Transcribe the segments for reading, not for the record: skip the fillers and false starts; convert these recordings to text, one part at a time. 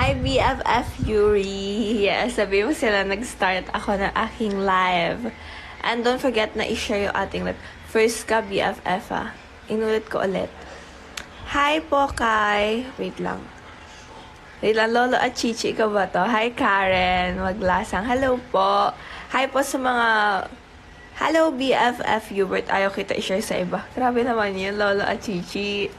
Hi, BFF Yuri. Yes, sabi mo sila nag-start ako ng aking live. And don't forget na i-share yung ating live. First ka, BFF ah. Inulit ko ulit. Hi po, Kai. Wait lang. Lolo at Chichi, ikaw ba to? Hi, Karen. Maglasang. Hello po. Hi po sa mga... Hello, BFF Hubert. Ayaw kita i-share sa iba. Grabe naman yun, Lolo at Chichi.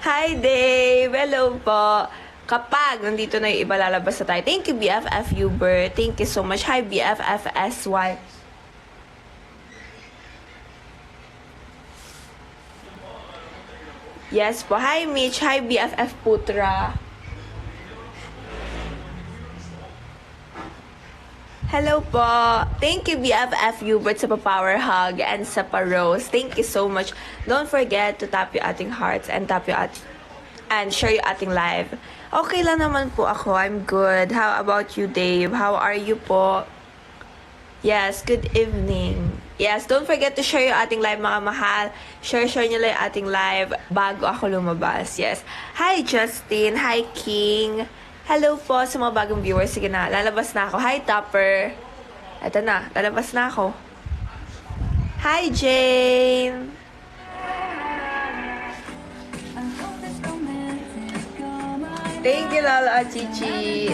Hi, Dave. Hello po. Kapag nandito na yung iba, lalabas na tayo. Thank you, BFF Hubert. Thank you so much. Hi, BFF SY. Yes po. Hi, Mitch. Hi, BFF Putra. Hello po. Thank you, BFF Hubert, sa pa-power hug and sa pa-rose. Thank you so much. Don't forget to tap yung ating hearts and tap yung and share yung ating live. Okay lang naman po ako. I'm good. How about you, Dave? How are you po? Yes, good evening. Yes, don't forget to share yung ating live, mga mahal. Share nyo lang yung ating live bago ako lumabas. Yes. Hi, Justin. Hi, King. Hello po sa mga bagong viewers. Sige na, lalabas na ako. Hi, Topper. Eto na, lalabas na ako. Hi, Jane. Thank you, Lolo at Chichi.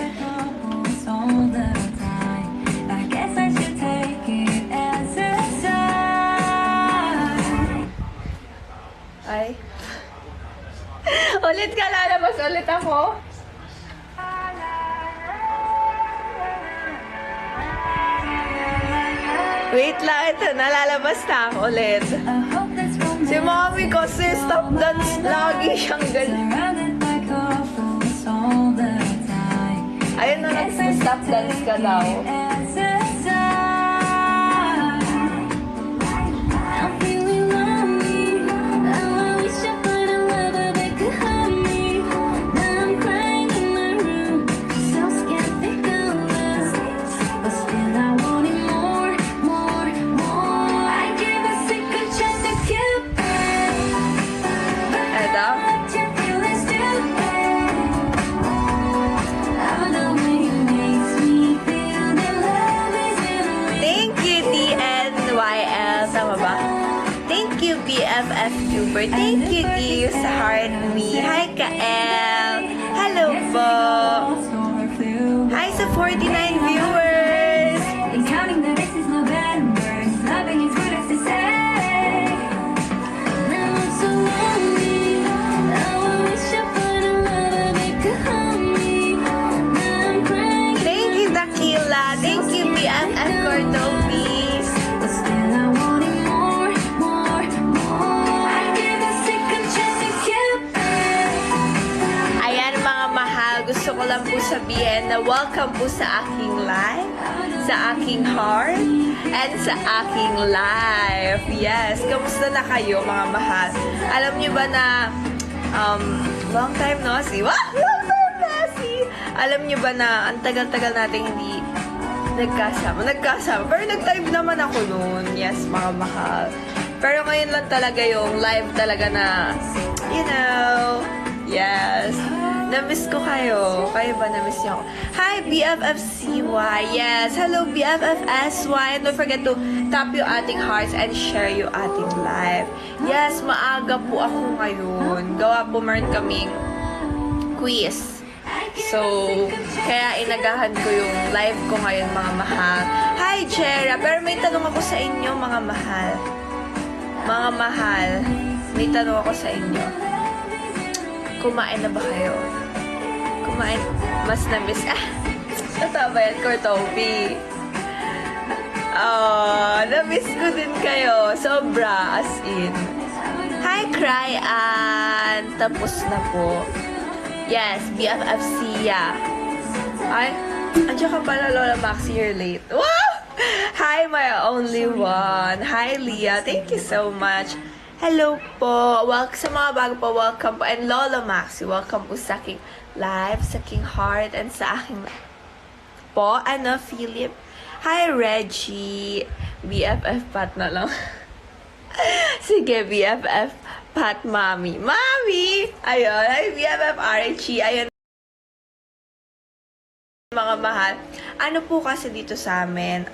Ay. Ulit ka, lalabas ulit ako. Wait lang, ito, nalalabas na ako ulit. Si mommy ko, stop dance, lagi siyang ganyan. Ayun na, nag-stop dance ka daw. BFF Hubert. Thank you, Gives Heart Me. Hi, Kael. Hello po. Hi sa 49 viewers. And counting the days is November. Loving is what I have to say. Now I'm so lonely. Now I wish I found a lover that could hold me. Now I'm crying. Thank you, Dakila. Thank you, BFF Cordobis. But still I want it more. Gusto ko lang po sabihin na welcome po sa aking live, sa aking heart, and sa aking life. Yes, kamusta na kayo, mga mahal? Alam niyo ba na long time no see? Wow! Long time no see! Alam niyo ba na ang tagal-tagal natin hindi nagkasama. Pero nag-type naman ako noon. Yes, mga mahal. Pero ngayon lang talaga yung live talaga na, you know, yes. Na-miss ko kayo. Kayo ba na-miss niyo ako? Hi, BFFCY. Yes. Hello, BFFSY. And don't forget to tap yung ating hearts and share yung ating live. Yes, maaga po ako ngayon. Gawa po meron kaming quiz. So, kaya inagahan ko yung live ko ngayon, mga mahal. Hi, Jera. Pero may tanong ako sa inyo, mga mahal. Mga mahal. May tanong ako sa inyo. Kumain na ba kayo? Kumain, mas na-miss. Totoo ba yan, Cortopi? Na-miss ko din kayo. Sobra, as in. Hi, Cryan! Tapos na po. Yes, BFF Sia. Ay, andiyan ka pala, Lola Maxi, you're late. Wow! Hi, my only one. Hi, Leah. Thank you so much. Hello po. Welcome sa mga bago po. Welcome po. And Lola Maxi, welcome po sa aking live, sa aking heart, and sa aking po. Ano, Philip? Hi, Reggie. BFF Pat na lang. Sige, BFF Pat Mami. Mami! Ayun. Hi, BFF Archie. Ayun. mga mahal. Ano po kasi dito sa amin,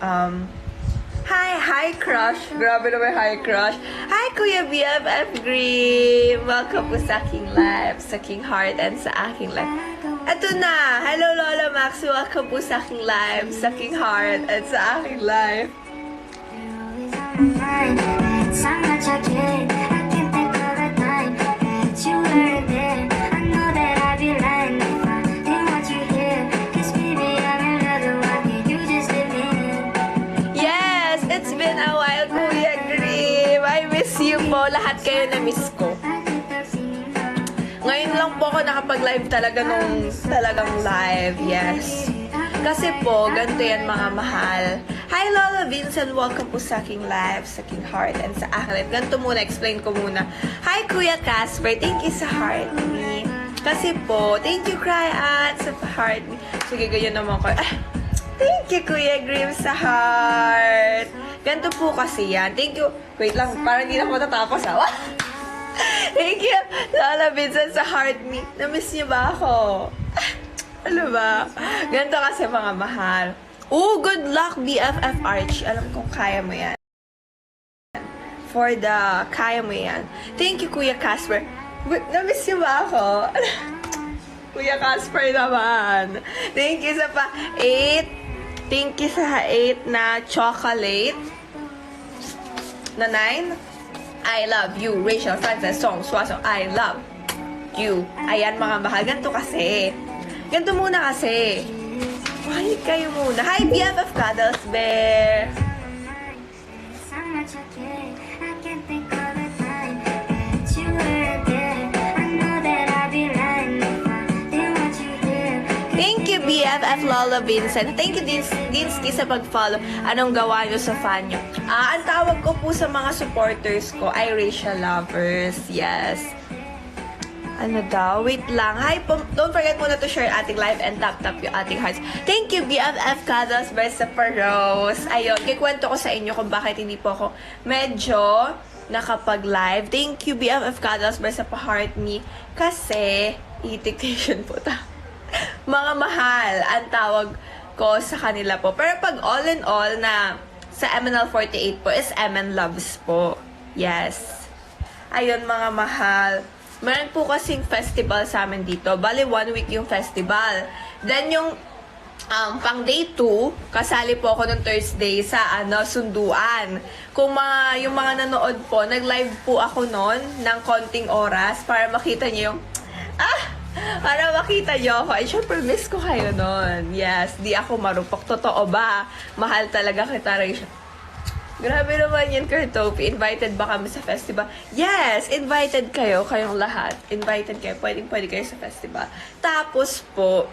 hi crush. Grabe naman, hi crush. Hi Kuya BFF Grim. Welcome po sa aking live, sa aking heart and sa aking live. Eto na. Hello Lola Max. Welcome po sa aking live, sa aking heart and sa aking live. Yes, it's been a while, Kuya Grim. I miss you po. Lahat kayo na miss ko. Ngayon lang po ako nakapag-live talaga nung talagang live. Yes. Kasi po, ganito yan mga mahal. Hi Lola Vincent, welcome po sa aking live, sa aking heart, and sa aking live. Ganito muna, explain ko muna. Hi Kuya Casper, thank you sa heart me. Kasi po, thank you Cryat sa heart me. Sige, ganyan naman ko. Thank you Kuya Grim sa heart. Ganito po kasi yan. Thank you. Wait lang, parang hindi na ako matatapos ha. Thank you Lola Vincent sa heart me. Na-miss niyo ba ako? Ano ba? Ganito kasi mga mahal. Oh, good luck, BFF Archie. Alam kong kaya mo yan. Kaya mo yan. Thank you, Kuya Casper. Na-miss niyo ba ako? Kuya Casper naman. Thank you sa 8. Thank you sa 8 na chocolate. Na 9. I love you. Rachel Francis Song Swaso. I love you. Ayan, mga mahal. Ganito kasi. Ganito muna kasi. Hi kayo muna. Hi, BFF Cuddles Bear. Thank you, BFF Lola Vincent. Thank you, Dinsky, sa pag-follow. Anong gawa nyo sa fan nyo? Ang tawag ko po sa mga supporters ko ay Rachel Lovers. Yes. Ano daw? Wait lang. Hi, don't forget muna to share ating live and tap yung ating hearts. Thank you, BFF Cuddles versus Rose. Ayun, kikwento ko sa inyo kung bakit hindi po ako medyo nakapag-live. Thank you, BFF Cuddles versus Heart Me. Kasi, irritation po ta. Mga mahal, ang tawag ko sa kanila po. Pero pag all in all na sa MNL48 po is MN Loves po. Yes. Ayun, mga mahal. Meron po kasing festival sa amin dito. Bali, 1 week yung festival. Then, yung pang day 2, kasali po ako nung Thursday sa sunduan. Kung yung mga nanood po, nag-live po ako noon ng konting oras para makita niyo yung, para makita niyo ako. Ay, syempre, miss ko kayo noon. Yes, di ako marupok. Totoo ba? Mahal talaga kita, Rachel. Grabe naman yan, Kurtopi. Invited ba kami sa festival? Yes! Invited kayo, kayong lahat. Invited kayo. Pwede kayo sa festival. Tapos po,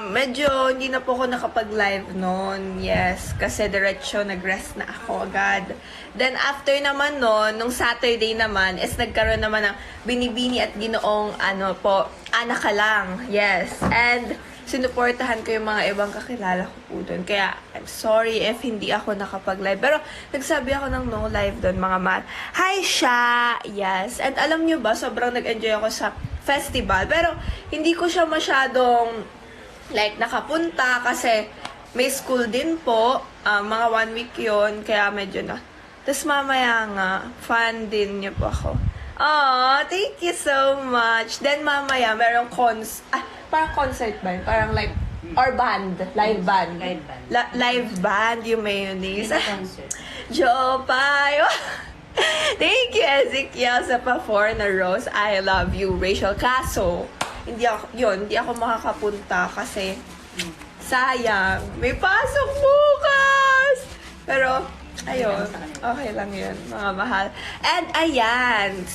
medyo hindi na po ako nakapag-live noon. Yes. Kasi diretso, nag-rest na ako agad. Then, after naman noon, nung Saturday naman, is nagkaroon naman ng binibini at ginoong, anak ka lang. Yes. And, sinuportahan ko yung mga ibang kakilala ko po doon. Kaya, I'm sorry if hindi ako nakapag-live. Pero, nagsabi ako ng no live doon, mga man. Hi, Sha! Yes. And alam nyo ba, sobrang nag-enjoy ako sa festival. Pero, hindi ko siya masyadong, nakapunta. Kasi, may school din po. Mga 1 week yon. Kaya, medyo na. Tapos, mamaya nga, fan din niyo po ako. Oh, thank you so much. Then, mamaya, merong parang concert ba yun? Parang or band. Live band. Live band, yung mayonnaise. Jopay. Thank you, Ezekiel, sa pa-4 na rose. I love you, Rachel. Kaso, hindi ako makakapunta kasi sayang. May pasok bukas! Pero, ayun, okay lang yun, mga mahal. And, ayan,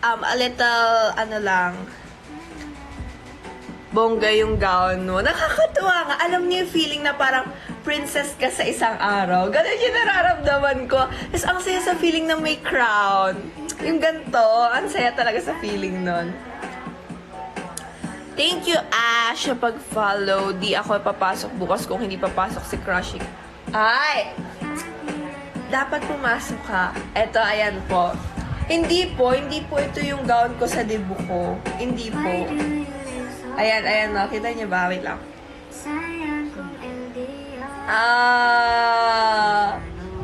a little, bongga yung gown mo. Nakakatuwa nga. Alam niyo yung feeling na parang princess ka sa isang araw. Ganun yung nararamdaman ko. Tapos ang saya sa feeling na may crown. Yung ganito, ang saya talaga sa feeling nun. Thank you, Ash, sa pag-follow. Di ako papasok bukas kung hindi papasok si Crushing. Ay! Dapat pumasok ka. Eto, ayan po. Hindi po ito yung gown ko sa debut ko. Hindi po. Ayan, no. Kita niyo ba? Wait lang.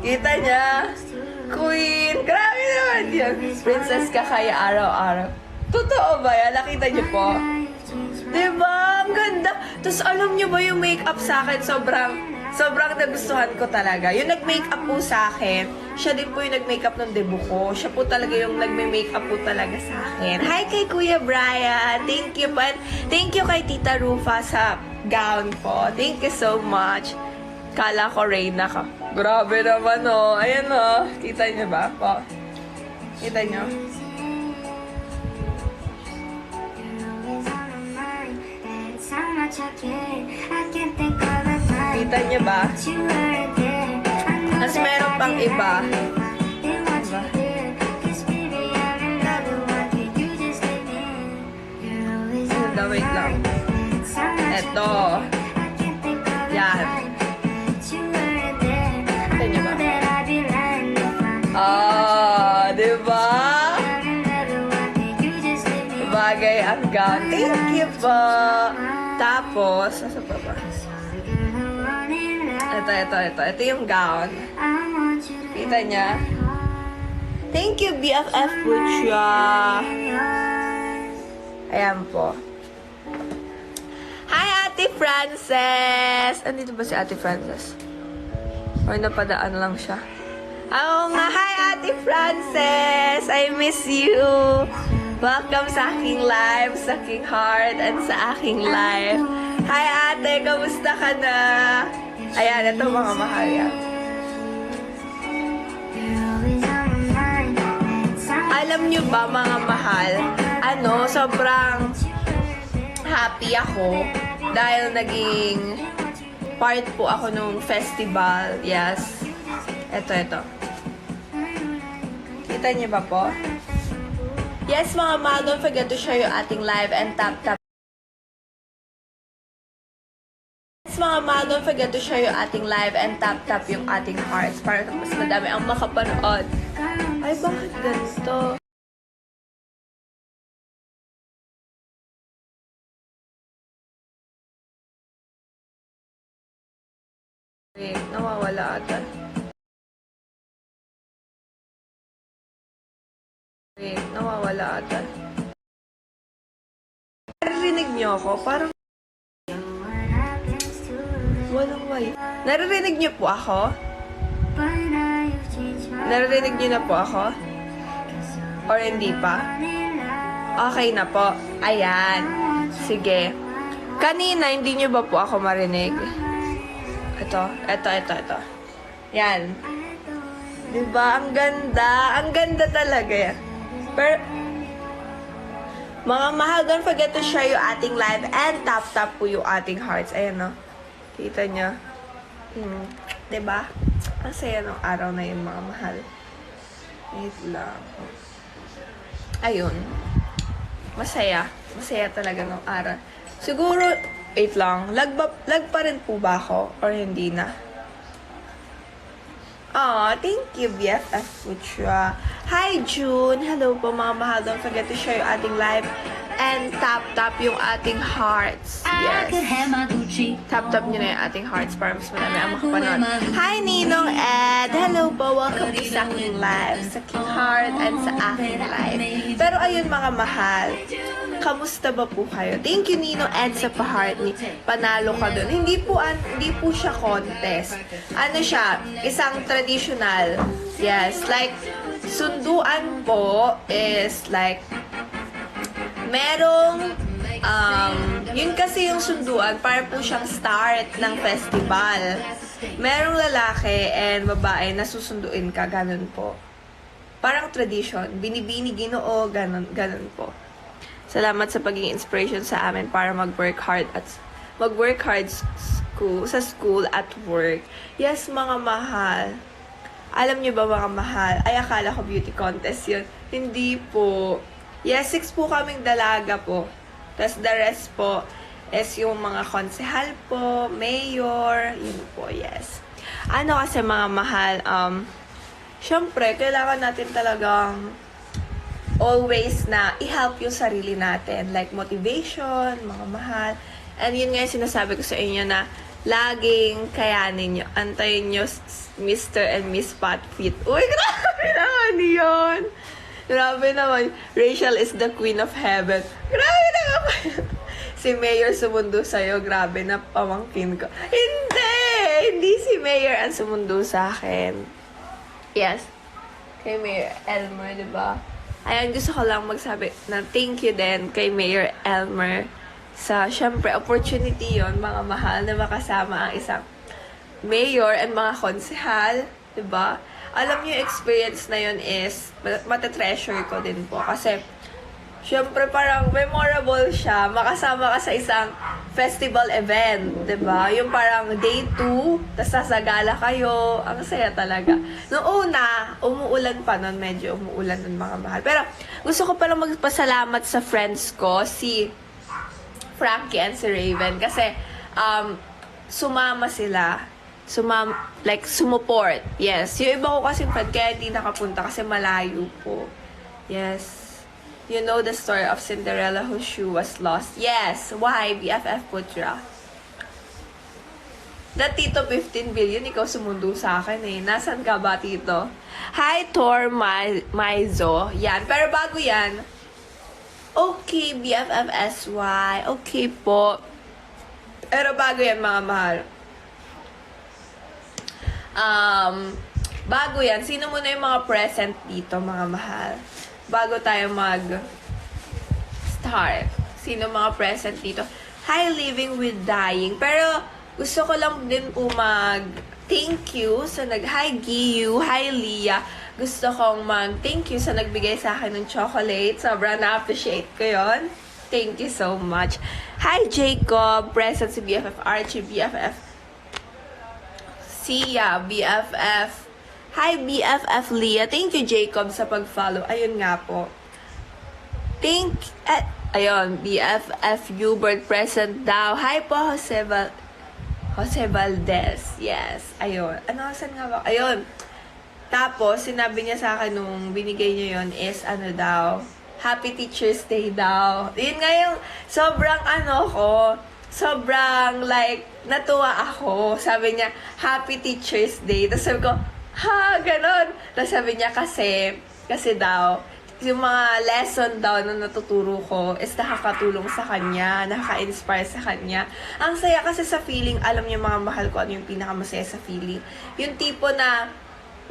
Kita niya? Queen! Grabe naman yun. Princess ka kaya araw-araw. Totoo ba yan? Nakita niyo po? Diba? Ang ganda. Tapos alam niyo ba yung makeup sa akin? Sobrang nagustuhan ko talaga. Yung nag-makeup po sa akin, siya din po yung nag-makeup ng debut ko. Siya po talaga yung nag-makeup po talaga sa akin. Hi kay Kuya Brian. Thank you po. Thank you kay Tita Rufa sa gown po. Thank you so much. Kala ko Reyna ka. Grabe naman oh. Ayan oh. Kita niyo ba po? Kita niyo? Kita niyo ba? Mas meron pang iba. Diba? Wait lang. Eto. Yan. Kita niyo ba? Diba? Bagay ang gown. Thank you po. Tapos, nasa pa ba? Ito yung gown. Kita niya? Thank you, BFF Butcha. Ayan po. Hi, Ate Frances! Andito ba si Ate Frances? O napadaan lang siya? Oo nga. Hi, Ate Frances! I miss you! Welcome sa aking live, sa aking heart, and sa aking life. Hi, ate! Kamusta ka na? Ayan, ito mga mahal yan. Alam nyo ba, mga mahal, sobrang happy ako dahil naging part po ako nung festival. Yes. Ito. Kita niyo ba po? Yes, mga mahal, don't forget to share yung ating live and tap. Yes, mga mahal, don't forget to share yung ating live and tap yung ating hearts para mas madami ang makapanood. Ay, bakit ganito? Wait, nawawala ata. Nawawala ata. Naririnig niyo ako? Parang walang way. Naririnig niyo po ako? Naririnig niyo na po ako? Or hindi pa? Okay na po. Ayan. Sige. Kanina, hindi niyo ba po ako marinig? Ito. Yan. Diba? Ang ganda. Ang ganda talaga yan. Pero, mga mahal, don't forget to share yung ating live and tap po yung ating hearts. Ayan, no? Kita nyo? Diba? Ang saya ng araw na yun, mga mahal. Wait lang. Ayun. Masaya. Masaya talaga ng araw. Siguro, wait lang. Lag pa rin po ba ako? Or hindi na? Thank you, BFF Putra. Hi, June. Hello po, mga mahal. Don't forget to share yung ating live and tap yung ating hearts. Yes. Tap nyo na yung ating hearts para mas marami ang makapanood. Hi, Ninong Ed. Hello po. Welcome to sa aking live, sa aking heart, and sa aking live. Pero ayun, mga mahal. Kamusta ba po kayo? Thank you, Ninong Ed, sa pa-heart ni. Panalo ka dun. Hindi po siya contest. Ano siya? Isang traditional. Yes. Like, sunduan po is like, merong, yun kasi yung sunduan, para po siyang start ng festival. Merong lalaki and babae na susunduin ka, ganun po. Parang tradition. Binibini, ginoo, ganun po. Salamat sa pagiging inspiration sa amin para mag-work hard sa school at work. Yes, mga mahal. Alam niyo ba, mga mahal? Ay, akala ko beauty contest yun. Hindi po. Yes, 6 po kaming dalaga po. Tapos the rest po is yung mga konsehal po, mayor, yun po, yes. Ano kasi, mga mahal, syempre, kailangan natin talagang always na i-help yung sarili natin. Like motivation, mga mahal. And yun nga yung sinasabi ko sa inyo na Laging kayanin nyo. Antayin nyo Mr. and Miss Patfit. Uy, grabe naman yun. Grabe naman. Rachel is the queen of heaven. Grabe naman. Si Mayor sumundo sa'yo. Grabe na pamangkin ko. Hindi si Mayor ang sumundo sa akin. Yes. Kay Mayor Elmer, diba? Ayan, gusto ko lang magsabi na thank you din kay Mayor Elmer sa, syempre, opportunity yon mga mahal, na makasama ang isang mayor and mga konsehal, diba? Alam niyo, experience na yon is, matatreasure ko din po. Kasi, syempre, parang memorable siya. Makasama ka sa isang festival event, diba? Yung parang day 2, tas sasagala kayo. Ang saya talaga. Noong una, umuulan pa nun. Medyo umuulan nun, mga mahal. Pero, gusto ko palang magpasalamat sa friends ko, si Frankie and si Raven. Kasi, sumama sila. Sumuport. Yes. Yung iba ko kasi friend, kaya hindi nakapunta kasi malayo po. Yes. You know the story of Cinderella whose shoe was lost. Yes. Why? BFF Putra. That Tito 15 billion, ikaw sumundo sa akin eh. Nasaan ka ba, Tito? Hi, Tor Maizo. Yan. Pero bago yan, okay, BFFSY. Okay po. Pero bago yan, mga mahal. Bago yan, sino muna yung mga present dito, mga mahal? Bago tayo mag-start. Sino mga present dito? Hi, Living with Dying. Pero, gusto ko lang din po mag-thank you sa hi, Giyu. Hi, Leah. Gusto kong mag-thank you sa nagbigay sa akin ng chocolate. Sobrang na-appreciate ko yon. Thank you so much. Hi, Jacob. Present si BFF Archie, BFF Sia, BFF. Hi, BFF Leah. Thank you, Jacob, sa pag-follow. Ayun nga po. Ayun, BFF Hubert present daw. Hi po, Jose Valdez. Yes. Ayun. Ano, saan nga ba? Ayun. Tapos, sinabi niya sa akin nung binigay niya yon is, Happy Teacher's Day daw. Yun nga yung sobrang sobrang natuwa ako. Sabi niya, Happy Teacher's Day. Tapos sabi ko, ganon. Tapos sabi niya kasi daw, yung mga lesson daw na natuturo ko is nakakatulong sa kanya, nakaka-inspire sa kanya. Ang saya kasi sa feeling, alam niyo mga mahal ko ano yung pinakamasaya sa feeling. Yung tipo na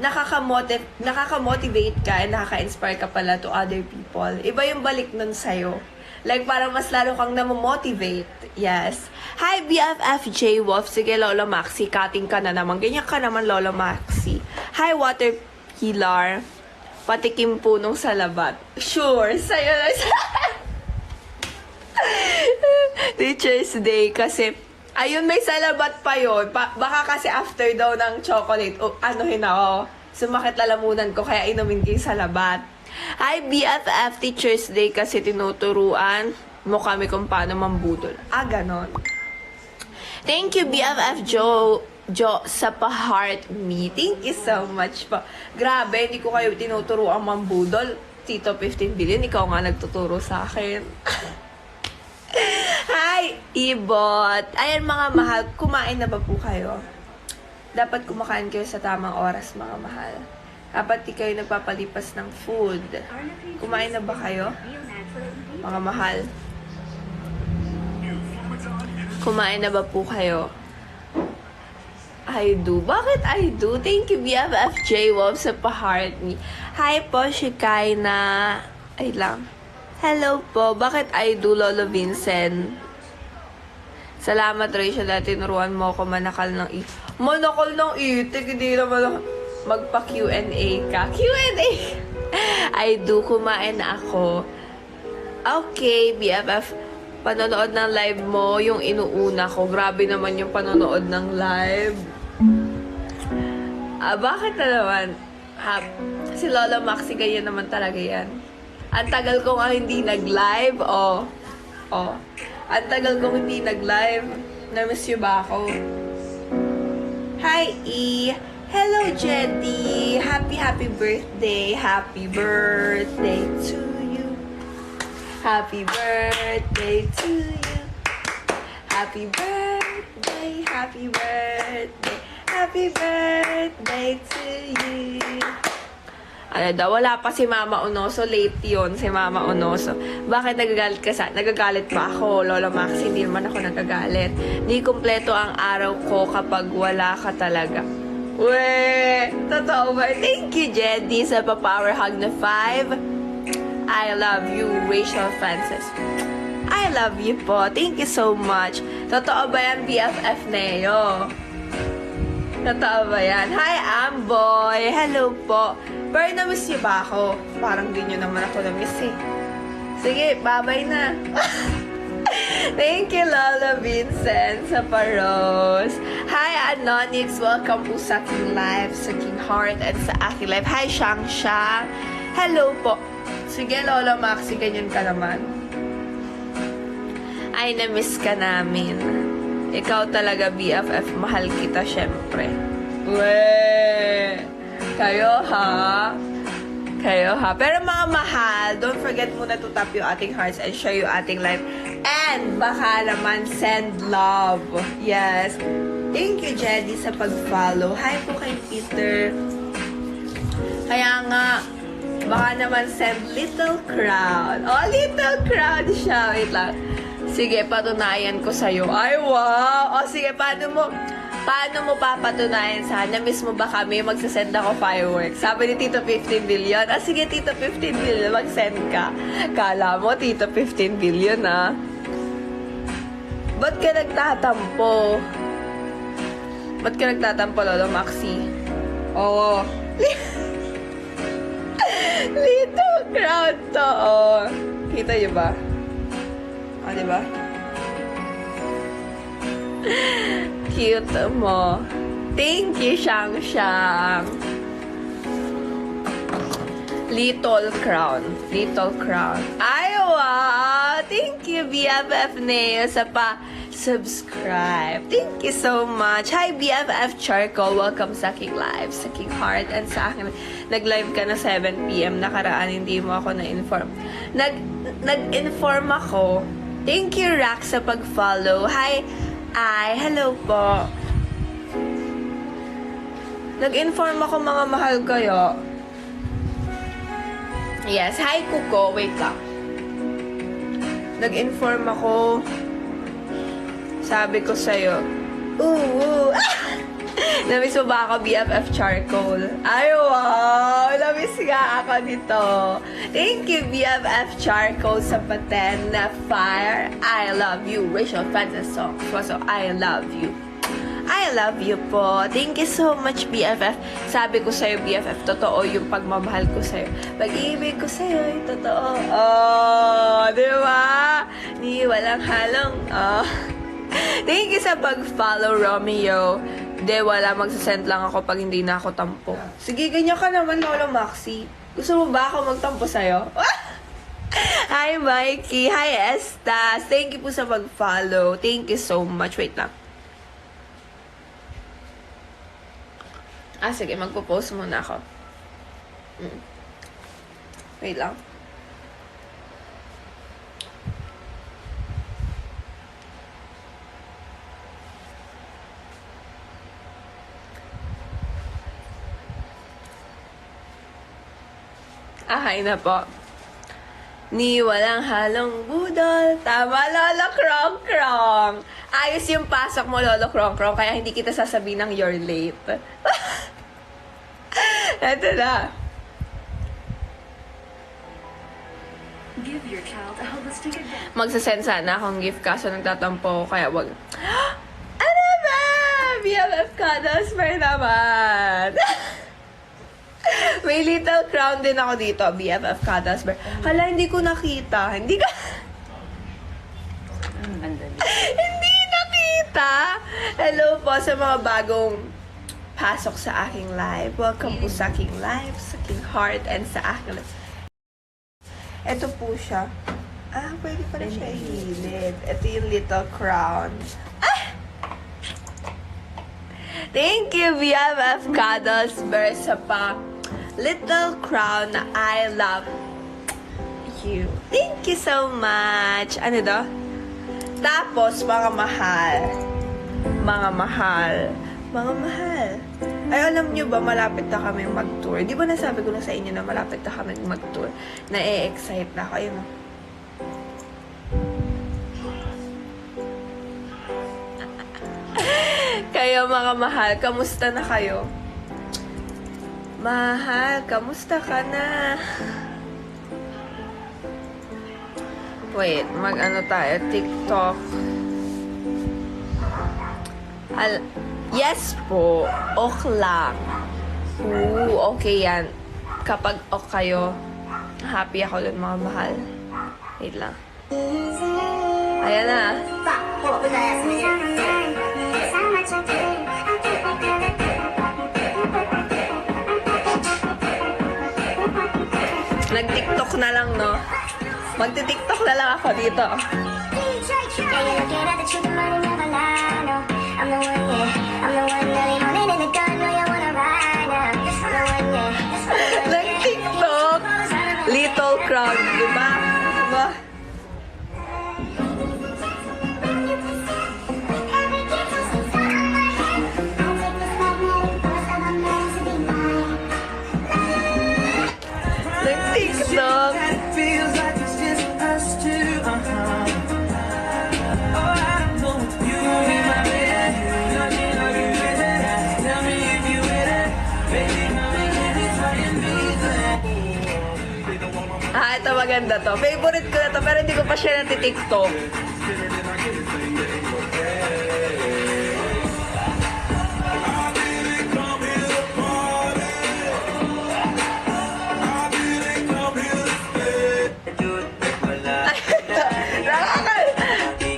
nakaka-motivate ka and nakaka-inspire ka pala to other people. Iba yung balik nun sa'yo. Parang mas lalo kang namomotivate. Yes. Hi, BFF J Wolf. Sige, Lola Maxi. Cutting ka na naman. Ganyan ka naman, Lola Maxi. Hi, Water Pilar. Patikim po nung salabat. Sure. Sa'yo na. Teacher's Day. Kasi, ayun, may salabat pa yun. Baka kasi after daw ng chocolate, sumakit lalamunan ko, kaya inumin ko yung salabat. Hi, BFF Teacher's Day kasi tinuturuan mo kami kung paano mambudol. Ganon. Thank you, BFF Jo sa pa-heart me. Thank you so much po. Grabe, hindi ko kayo tinuturuan mambudol. Tito 15 billion, ikaw nga nagtuturo sa akin. Hi, Ibot. Ayan mga mahal, kumain na ba po kayo? Dapat kumakain kayo sa tamang oras, mga mahal. Dapat di kayo nagpapalipas ng food. Kumain na ba kayo? Mga mahal. Kumain na ba po kayo? I do. Bakit I do? Thank you, BFF J-Wolf sa pa-heart me. Hi po, Shikai na... Ay lang. Hello po. Bakit I do, Lolo Vincent? Salamat, Rachel, na tinuruan mo ako manakal ng manakal ng itik. Hindi naman magpa-Q&A ka. Q&A! I do. Kumain na ako. Okay, BFF. Panonood ng live mo, yung inuuna ko. Grabe naman yung panonood ng live. Bakit na naman? Si Lola Maxi, ganyan naman talaga yan. Ang tagal ko nga hindi nag-live. Ang tagal kong hindi nag-live. Na-miss you ba ako? Hi, E. Hello, Jetty. Happy birthday. Happy birthday to you. Happy birthday to you. Happy birthday. birthday, happy birthday, happy birthday to you. Ano daw, wala pa si Mama Onoso, late yun si Mama Onoso. Bakit nagagalit ka sa... Nagagalit pa ako, Lola Max, hindi naman ako nagagalit. Di kumpleto ang araw ko kapag wala ka talaga. Weh! Totoo ba? Thank you, Jeddy, sa pa-power hug na 5. I love you, Rachel Francis. I love you po. Thank you so much. Totoo ba yan, BFF Neo? Totoo ba yan? Hi, Amboy! Hello po. Pero na-miss niyo ba ako? Parang di niyo naman ako na-miss eh. Sige, bye-bye na. Thank you, Lola Vincent sa paros. Hi, Anonix. Welcome po sa aking live, sa King Heart, and sa aking live. Hi, Shang Shang. Hello po. Sige, Lola Maxi, ganyan ka naman. Ay, na-miss ka namin. Ikaw talaga, BFF. Mahal kita, syempre. Weh! Kayo, ha? Kayo, ha? Pero mga mahal, don't forget muna to tap yung ating hearts and share yung ating live. And baka naman send love. Yes. Thank you, Jeddy, sa pag-follow. Hi po kay Peter. Kaya nga, baka naman send little crowd. Oh, little crowd siya. Wait lang. Sige, patunayan ko sa'yo. Ay, wow! O, sige, paano mo papatunayan sa na-miss mo ba kami? Magsasend ako fireworks. Sabi ni Tito 15 billion. Ah, sige, Tito 15 billion, mag-send ka. Kala mo, Tito 15 billion, ah. Ba't ka nagtatampo? Ba't ka nagtatampo, Lolo Maxi? Oo. Little crowd to, oh. Kita niyo ba? Ah, diba? Cute mo. Thank you, Shang Shang. Little crown. Little crown. Ay, wow! Thank you, BFF Neo, sa pa-subscribe. Thank you so much. Hi, BFF Charcoal. Welcome sa aking live, sa aking heart, and sa akin. Nag-live ka na 7 p.m. Nakaraan, hindi mo ako na-inform. Nag-inform ako. Thank you, Rax, sa pag-follow. Hi, hello po. Nag-inform ako, mga mahal kayo. Yes, hi, Kuko. Wait lang. Nag-inform ako. Sabi ko sa'yo, ooh. Namiss mo ba ako, BFF Charcoal? Ay, wow! Namiss nga ako nito. Thank you, BFF Charcoal, sa paten na fire. I love you. Rachel Francis song. So, I love you. I love you po. Thank you so much, BFF. Sabi ko sa'yo, BFF, totoo yung pagmamahal ko sa'yo. Pag-ibig ko sa'yo ay totoo. Oh, di ba? Ni walang halong. Oh. Thank you sa pag-follow, Romeo. Di, wala. Magsasend lang ako pag hindi na ako tampo. Sige, ganyan ka naman, Lolo Maxi. Gusto mo ba ako magtampo sa'yo? Hi, Mikey. Hi, Estas. Thank you po sa pag-follow. Thank you so much. Wait lang. Ah, sige. Magpo-post muna ako. Wait lang. Ahay na po. Ni walang halong budol. Tama, Lolo Krong Krong. Ayos yung pasok mo, Lolo Krong Krong. Kaya hindi kita sasabihin ng you're late. Eto na. Give your child a holistic advantage. Magsasend sana akong gift kaso nagtatampo. Kaya wag. Ano ba? BFF Cuddles pa naman. May little crown din ako dito, BFF Cuddles Bear. Hala, hindi ko nakita. Hindi nakita. Hello po sa mga bagong pasok sa aking live. Welcome po sa aking live, sa aking heart, and sa aking live. Ito po siya. Ah, pwede pa rin siya ihilid. Ito yung little crown. Ah! Thank you, BFF Cuddles Bear, sa little crown na I love you. Thank you so much. Ano do? Tapos, mga mahal, Mga mahal. Mga mahal. Ay, alam nyo ba, malapit na kami mag-tour. Di ba nasabi ko na sa inyo na malapit na kami mag-tour? Na-excite na ako. Ayun, oh. Kayo mga mahal, kamusta na kayo? Mahal, kamusta ka na? Wait, mag-ano tayo? TikTok. Yes po. Ok lang. Okay yan. Kapag ok kayo, happy ako dun mga mahal. Wait lang. Ayan na. Nag-TikTok na lang, no? Magti-TikTok na lang ako dito. Nag-TikTok. Little Crown, di ba? Diba? Nag-TikTok. Feels like it's just us two, Oh, I don't know if you will be my man. Tell me with it. Tell me if you with it. Baby, tell me if it's right and be there. Ito maganda to. Favorite ko na to, pero hindi ko pa siya nati-TikTok.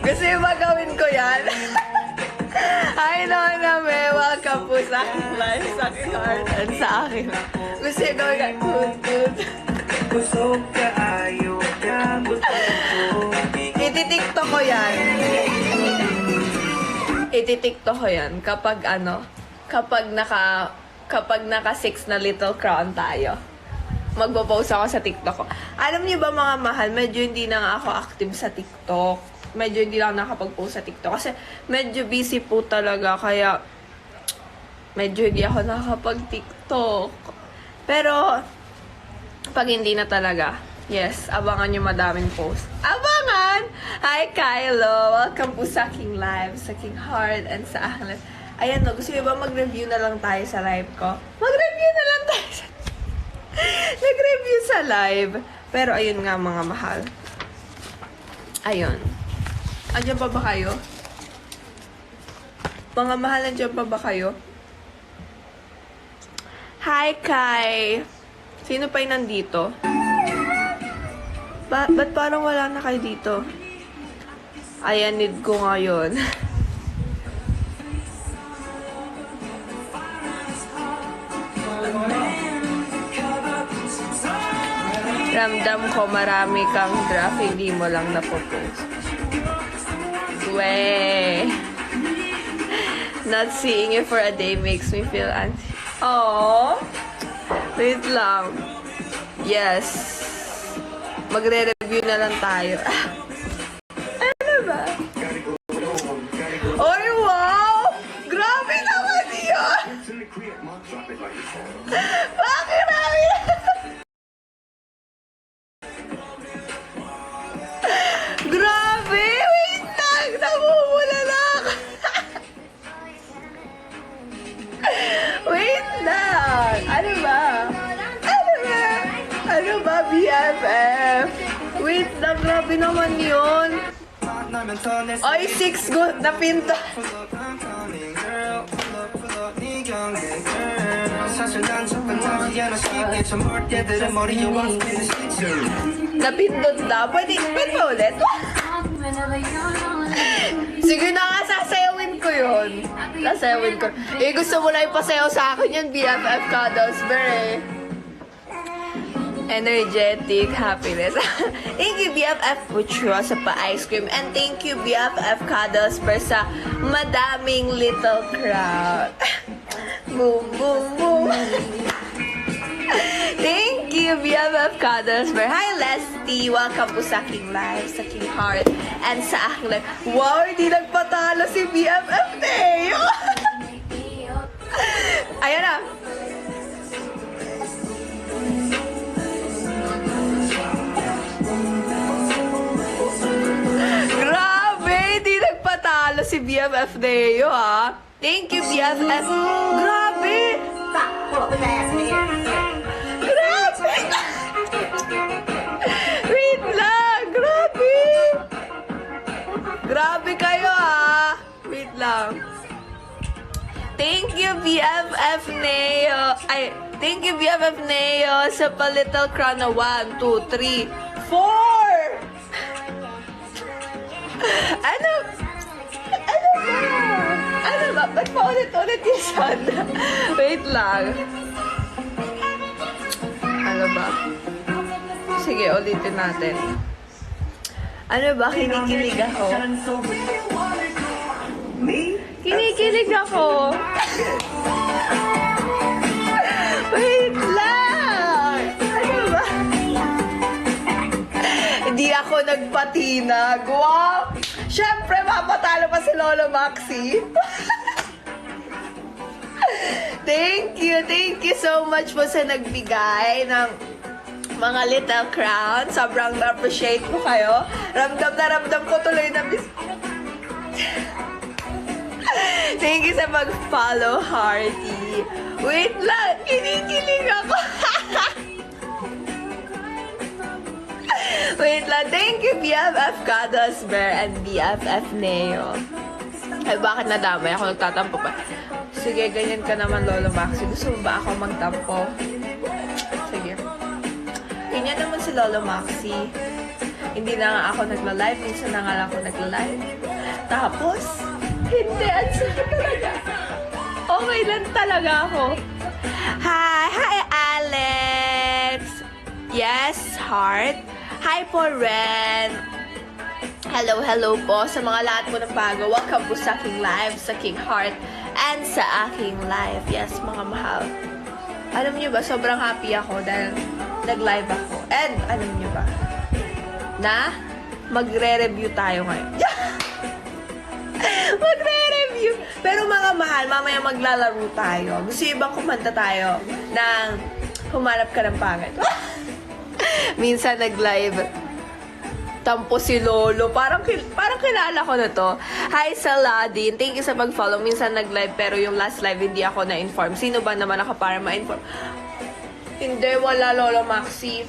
Gusto yung magawin ko yan? Hi, Nona May. Welcome po sa aking live, sa aking heart, and sa akin. Gusto yung gawin yan? Good. Busog ka, ayaw ka, busog ko. Iti-TikTok ko yan. Iti-TikTok ko yan kapag kapag naka 6 na Little Crown tayo. Magpo-post ako sa TikTok ko. Alam niyo ba mga mahal, medyo hindi na nga ako active sa TikTok. Medyo hindi lang nakapag-post sa TikTok. Kasi medyo busy po talaga. Kaya medyo hindi ako nakapag-TikTok. Pero pag hindi na talaga, yes, abangan yung madaming post. Abangan! Hi, Kylo! Welcome po sa aking live, sa aking heart, and sa aking live. Ayan, no, gusto niyo ba mag-review na lang tayo sa live ko? Mag-review na lang tayo sa... Nag-review sa live. Pero ayun nga, mga mahal. Ayun. Andiyan pa ba kayo? Mga mahal, andiyan pa ba kayo? Hi, Kai! Sino pa yung nandito? Ba't parang wala na kayo dito? Ayan, need ko ngayon. Ramdam ko marami kang draft, hindi mo lang napopost. Weh! Not seeing you for a day makes me feel Aww! Wait lang. Yes. Magre-review na lang tayo. Ano ba? Oy, wow! Grabe naman yun! Bakit grabe? Grabe! Wait lang! Namumula lang! Wait lang! Ano ba? Ano ba, BFF? Wait lang, grabe naman yun. Ay, 6 go, napinta. Napindot na. Pwede ulit? Sige na nga, sasayawin ko yun. Sasayawin ko. Gusto mo na ipasayaw sa akin yun, BFF Cuddles Bear eh. Energetic happiness. Thank you, BFF Puchua sa pa-ice cream. And thank you, BFF Cuddles Bear sa madaming little crowd. Boom, boom, boom. Thank you. you, BFF Cuddlesbear. Hi, Leslie. Welcome po sa aking live, sa aking heart, and sa aking live. Wow, hindi nagpatalo si BFF Teo. Ayan na. Grabe, hindi nagpatalo si BFF Teo, ha? Thank you, BFF. Grabe. Grabe! Wait lang! Grabe! Grabe kayo ah! Wait lang. Thank you, BFF Neo. Ay, thank you, BFF Neo sa pa-little crown na 1, 2, 3, 4! Ano? Ano ba? Ano ba? Ba't pa ulit-ulit yung sound? Wait lang. Ano ba? Sige, ulitin natin. Ano ba? Kinikilig ako. Kinikilig ako. Wait lang! Ano ba? Hindi ako nagpatinag. Wow! Siyempre, mapatalo pa si Lolo Maxi. Thank you so much po sa nagbigay ng mga little crown. Sobrang na-appreciate ko kayo. Ramdam na ramdam ko tuloy na Thank you sa mag-follow, Hearty. Wait lang, kinikilig ako. Wait lang, thank you BFF Cuddlesbear and BFF Neo. Ay, bakit nadamay ako? Nagtatampo pa. Sige, ganyan ka naman, Lolo Maxi. Gusto mo ba ako magtampo? Sige. Ganyan naman si Lolo Maxi. Hindi na nga ako nagla-live. Minsan na nga lang ako nagla-live. Tapos, hindi. Ang sakit talaga. Okay lang talaga ako. Hi, Alex. Yes, heart. Hi po, Ren. Hello po sa mga lahat po ng bago. Welcome po sa aking live, sa aking heart, and sa aking live. Yes, mga mahal. Alam niyo ba, sobrang happy ako dahil nag-live ako. And, alam niyo ba, na magre-review tayo ngayon. Magre-review! Pero mga mahal, mamaya maglalaro tayo. Gusto niyo bang kumanta tayo ng Humanap Ka ng Pangit? Minsan nag-live tampo si Lolo. Parang kilala ko na to. Hi, Saladin. Thank you sa pag-follow. Minsan nag-live pero yung last live hindi ako na-inform. Sino ba naman ako para ma-inform? Hindi, wala Lolo Maxi.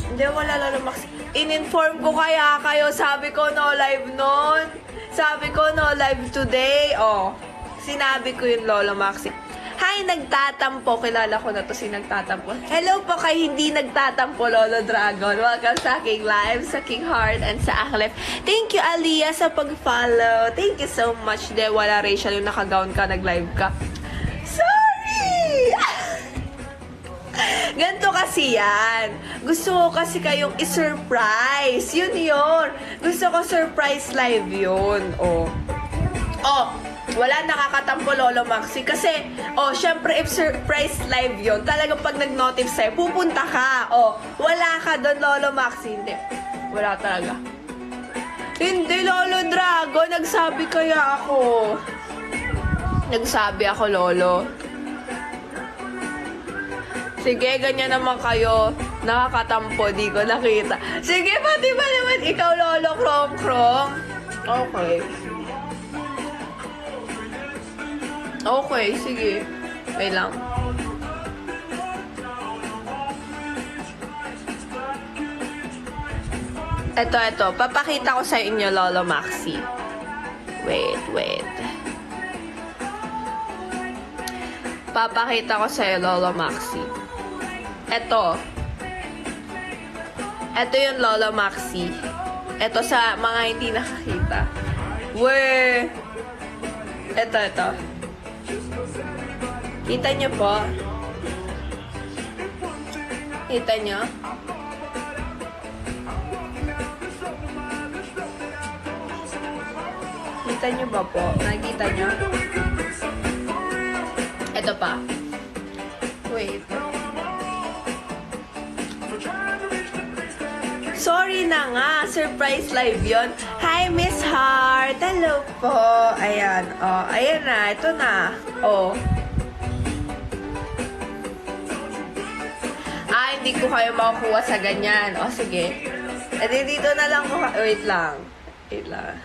Hindi, wala Lolo Maxi. In-inform ko kaya kayo. Sabi ko no live nun. Sabi ko no live today. Oh, sinabi ko yung Lolo Maxi. Hi, nagtatampo. Kilala ko na to si nagtatampo. Hello po kay hindi nagtatampo, Lolo Dragon. Welcome sa aking live, sa aking heart, and sa aking live. Thank you, Aliyah, sa pag-follow. Thank you so much. De, wala Rachel yung naka-gown ka, nag-live ka. Sorry! Ganto kasi yan. Gusto ko kasi kayong i-surprise. Yun. Gusto ko surprise live yun. Oh, wala nakakatampo Lolo Maxi kasi, syempre if surprise live yon, talagang pag nag-notify sa'yo, pupunta ka. Wala ka doon Lolo Maxi. Hindi. Wala talaga. Hindi Lolo Drago, nagsabi kaya ako. Nagsabi ako Lolo. Sige, ganyan naman kayo. Nakakatampo, di ko nakita. Sige, pati ba naman ikaw Lolo Krong? Okay. Okay, sige. Wait lang. Ito. Papakita ko sa inyo, Lolo Maxi. Wait. Papakita ko sa iyo, Lolo Maxi. Ito yung Lolo Maxi. Ito sa mga hindi nakakita. Ito. Kita nyo po? Kita nyo? Kita nyo ba po? Nakikita nyo? Ito pa. Wait. na nga, surprise live yon. Hi, Miss Heart. Hello po. Ayan, oh, ayan na, ito na. Oh. Hindi ko kayo makukuha sa ganyan. O, sige. E, dito na lang ko. Wait lang. Wait lang.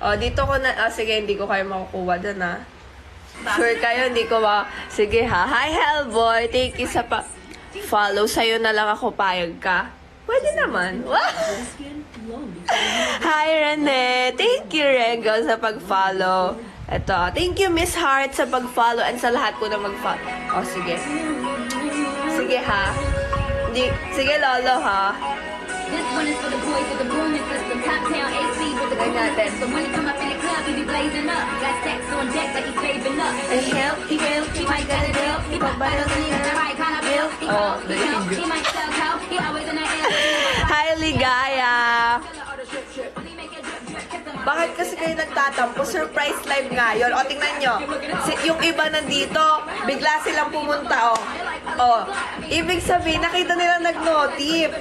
O, dito ko na. O, sige, hindi ko kayo makukuha dun, ha. Sure kayo, hindi ko Sige, ha. Hi, Hellboy. Thank you sa follow. Sa'yo na lang ako payag ka. Pwede naman. Hi, Rene. Thank you, Rego, sa pag-follow. Ito. Thank you, Miss Heart, sa pag-follow and sa lahat po na mag-follow. O, sige. Sige, ha? Sige, Lolo, ha? This one is for the boys with the booming system. Top town AC with the Ganyan natin. So when he come up in the club, he be blazing up. Got stacks on deck like he's saving up. And help, He real, he might get it ill. He pop bottles and he got the right kind of bill. He Oh, cold, he there you help, go. he might sell cow. He always in the air. Hi, Ligaya! He make it drip, drip, kiss him. Bakit kasi kayo nagtatampo? Surprise live nga yun. O, tingnan nyo. Yung iba nandito, bigla silang pumunta, o. O, ibig sabihin, nakita nilang nag-notif.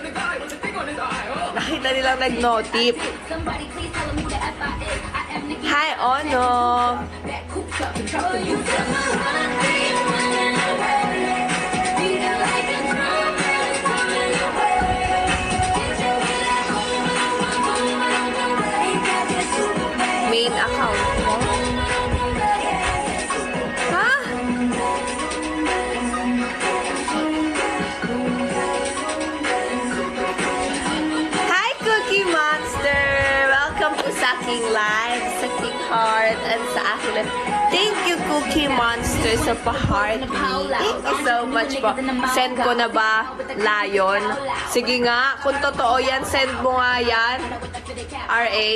Nakita nilang nag-notif. Somebody please tell me the F.I.S. I am Nicki. Hi, Ono. That coops up the trouble. You feel my heart beating like a drum. Running away. Main account mo. Ha? Hi, Cookie Monster! Welcome to sa aking live, sa aking heart, and sa aking live. Thank you, Cookie Monster, sa pa-heart me. Thank you so much po. Send ko na ba, Lion? Sige nga, kung totoo yan, send mo nga yan. RA.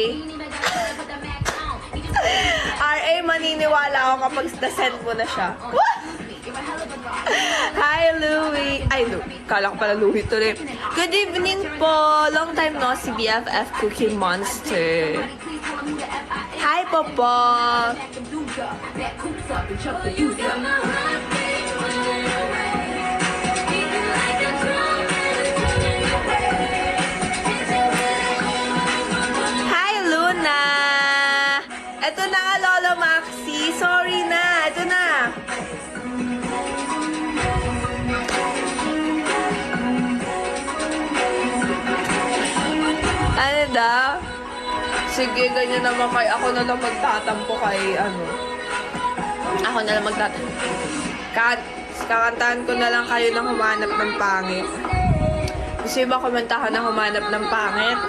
RA, maniniwala ako kapag na-send mo na siya. What? Hi, Louie. Ay, kala ko pala Louie to rin. Good evening po. Long time no si BFF Cookie Monster. Hi, Popo. That coops up the trouble. You feel my heart beating like a drum. Hi, Luna. Ito na nga, Lolo Maxi. Sorry na. Ito na. Ano daw? Sige, ganyan naman kay ako na lang magtatampo kay Ako na lang magtatampo. Kakantahan ko na lang kayo ng humanap ng pangit. Gusto ba komentahan na humanap ng pangit?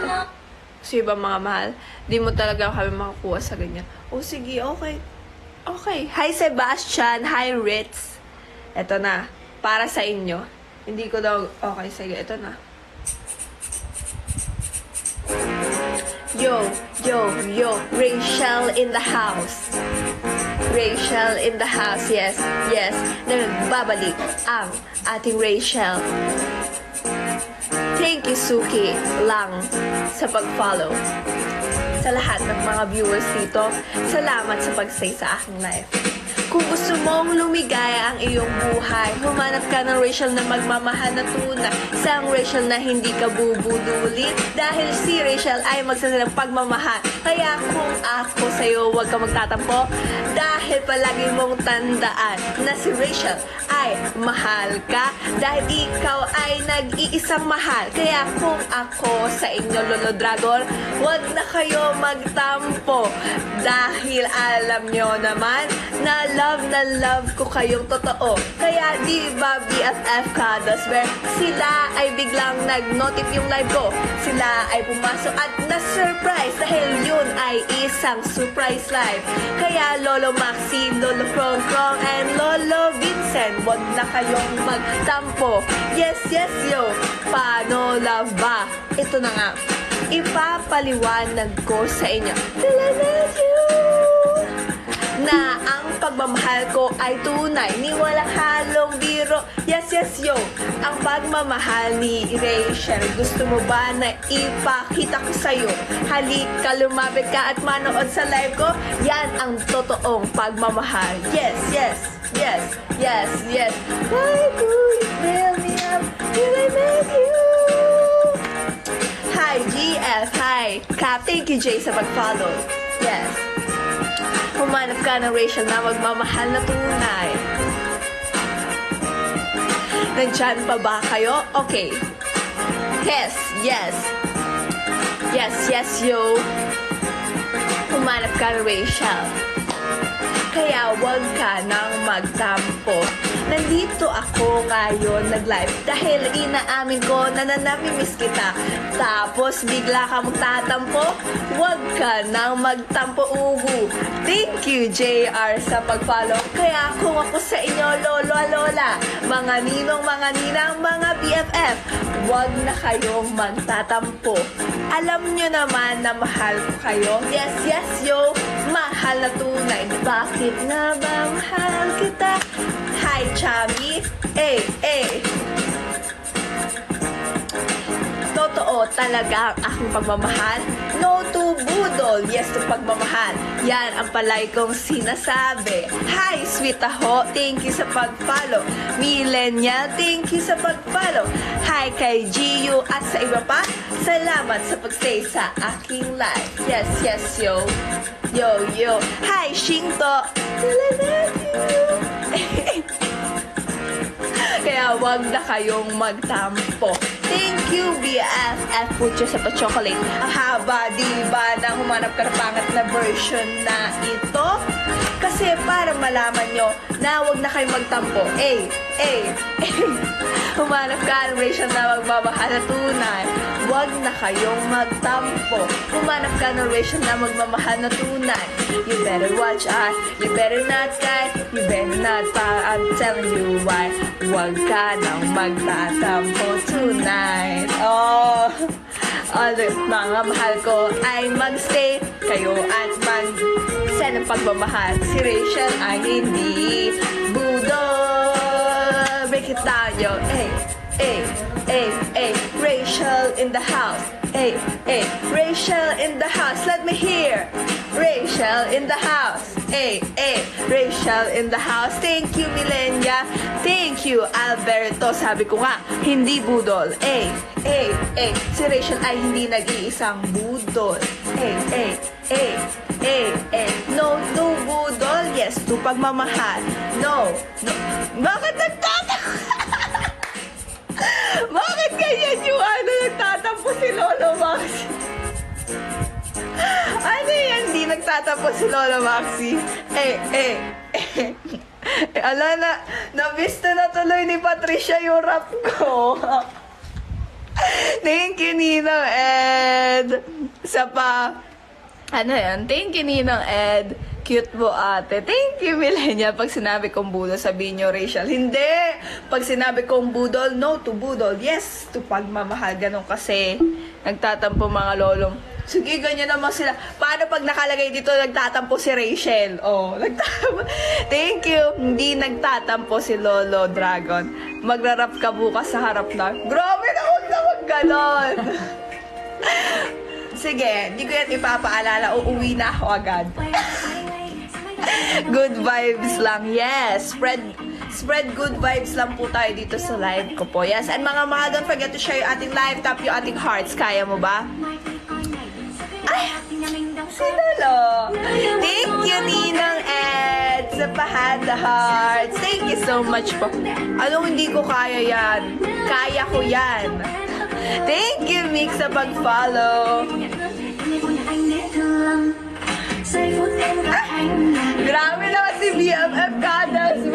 Gusto ba mga mahal? Di mo talaga kami makakuha sa ganyan. Oh, sige, okay. Okay. Hi, Sebastian. Hi, Ritz. Ito na. Para sa inyo. Hindi ko daw... Okay, sige. Ito na. Yo, yo, yo. Rachel in the house. Rachel in the house. Yes, yes. Nagbabalik ang ating Rachel. Thank you, Suki, lang sa pag-follow. Sa lahat ng mga viewers dito, salamat sa pag-stay sa aking live. Kung gusto mong lumigaya ang iyong buhay, humanap ka ng Rachel na magmamahal na tunay. Isang Rachel na hindi ka bubudulin. Dahil si Rachel ay magsasalang pagmamahal. Kaya kung ako sa'yo, huwag ka magtatampo. Dahil palagi mong tandaan na si Rachel ay mahal ka. Dahil ikaw ay nag-iisang mahal. Kaya kung ako sa inyo, Lolo Dragon, huwag na kayo magtampo. Dahil alam nyo naman na love ko kayong totoo. Kaya di ba BFF Kadosber, sila ay biglang nag-notif yung live ko. Sila ay pumasok at na-surprise dahil yun ay isang surprise live. Kaya Lolo Maxi, Lolo Krong Krong, and Lolo Vincent, wag na kayong magtampo. Yes, yes, yo. Paano love ba? Ito na nga. Ipapaliwanag ko sa inyo. Till I met you. Na ang pagmamahal ko ay tunay, ni walang halong biro. Yes, yes, yo. Ang pagmamahal ni Rachel, gusto mo ba na ipakita ko sa'yo? Halika, lumapit ka at manood sa live ko. Yan ang totoong pagmamahal. Yes, yes, yes, yes, yes. Why do you fill me up till I met you? Hi, GF. Hi. Cap, thank you, Jay, sa pag-follow. Yes. Humanap ka ng Rachel na magmamahal na tunay. Nandyan pa ba kayo? Okay. Yes, yes. Yes, yes, yo. Humanap ka ng Rachel. Kaya wag ka nang magtampo. Nandito ako ngayon nag-live dahil inaamin ko na namimiss kita. Tapos bigla ka magtatampo, wag ka nang magtampo, uhu. Thank you, JR, sa pag-follow. Kaya kung ako sa inyo, lolo, lola, mga ninong, mga ninang, mga BFF, wag na kayong magtatampo. Alam nyo naman na mahal ko kayo. Yes, yes, yo. Mahal na tunay. Bakit nga ba mahal kita? Hi, Chami. Totoo talaga ang aking pagmamahal. No to budol. Yes to pagmamahal. Yan ang palay kong sinasabi. Hi, sweet aho. Thank you sa pag-follow. Millennial, thank you sa pag-follow. Hi kay Giu at sa iba pa. Salamat sa pag-stay sa aking live. Yes, yes, yo. Yo, yo. Hi, Shinto. Kaya wag na kayong magtampo. Thank you, BFF Pucho sa pa-chocolate. Ang haba, diba, na humanap ka ng pangat na version na ito? Kasi para malaman nyo na wag na kayong magtampo. Humanap ka ng version na magmamahal na tunay. Wag na kayong magtampo. Humanap ka ng version na magmamahal na tunay. You better watch out. You better not cry. You better not fall. I'm telling you why. Wag ka nang magtatampo tonight. Oh, mga mahal ko ay magstay kayo at mag-send ng pagmamahal. Si Rachel ay hindi budol. Break it down, yo. Rachel in the house. Rachel in the house. Let me hear. Rachel in the house. Rachel in the house. Thank you, Milenia. Thank you, Alberto. Sabi ko nga, hindi budol. Si Rachel ay hindi nag-iisang budol. No to budol. Yes to pagmamahal. No. Bakit nagtatampo? Bakit ganyan yung nagtatampo si Lolo Maxi? Ano yan? Hindi nagtatampo si Lolo Maxi. Ala na, nabista na tuloy ni Patricia yung rap ko. Thank you, Ninang Ed. Sa pa, ano yan? Thank you, Ninang Ed. Cute mo, ate. Thank you, Millennial. Pag sinabi kong budol, sabihin nyo, Rachel. Hindi! Pag sinabi kong budol, no to budol. Yes to pagmamahal. Ganon kasi nagtatampo mga lolong. Sige, ganyan naman sila. Paano pag nakalagay dito, nagtatampo si Rachel? Oh, nagtatampo. Thank you. Hindi nagtatampo si Lolo Dragon. Magrarap ka bukas sa harap na. Grabe na, huwag ganon. Sige, hindi ko yan ipapaalala. Uuwi na ako agad. Good vibes lang. Yes. Spread good vibes lang po tayo dito sa live ko po. Yes. And mga mahal, don't forget to share yung ating live. Tap yung ating hearts. Kaya mo ba? Ay! Si Lolo. Thank you, Ninang Ed. Sa Pahada Hearts. Thank you so much po. Anong hindi ko kaya yan? Kaya ko yan. Thank you, Mick, sa pag-follow. Grabe naman si BFF Cadence.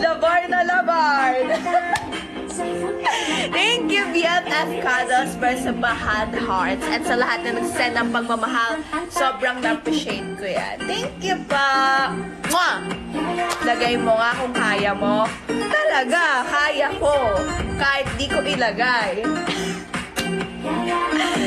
Labar na labar. Thank you, BFF Cadence, sa Bahad Hearts. At sa lahat na nag-send ng pagmamahal, sobrang na-appreciate ko yan. Thank you pa. Mwah! Lagay mo nga kung kaya mo. Talaga, kaya ko. Kahit di ko ilagay.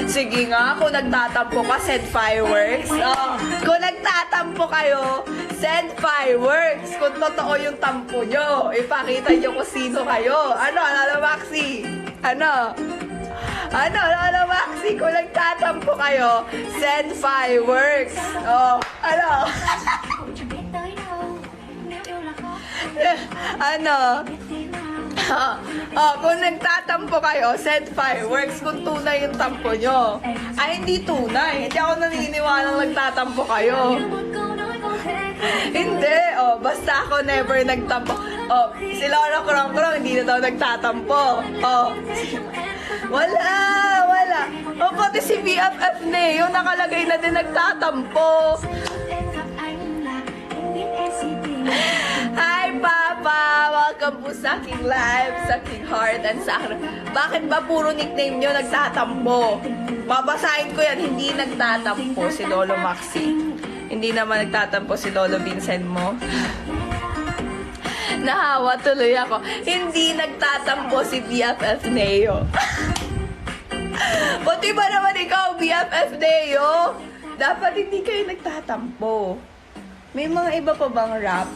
Sige nga, kung nagtatampo ka, send fireworks. Oh, kung nagtatampo kayo, send fireworks. Kung totoo yung tampo nyo, ipakita nyo kung sino kayo. Ano, Lolo Maxi? Ano, Lolo Maxi? Kung nagtatampo kayo, send fireworks. Oh, ano? Ano? Kung nagtatampo kayo, send fireworks kung tunay yung tampo nyo. Ay, hindi tunay. Hindi ako naniniwalang nagtatampo kayo. Hindi. Basta ako never nagtampo. Si Laura Krong hindi na daw nagtatampo. Wala. Pati si BFF Neo, nakalagay na din nagtatampo. Hi, Papa! Welcome po sa aking live, sa aking heart, and sa aking... Bakit ba puro nickname nyo nagtatampo? Babasahin ko yan, hindi nagtatampo si Lolo Maxi. Hindi naman nagtatampo si Lolo Vincent mo. Nahawa tuloy ako. Hindi nagtatampo si BFF Neo. Buti ba naman ikaw, BFF Neo? Dapat hindi kayo nagtatampo. May mga iba pa bang rap?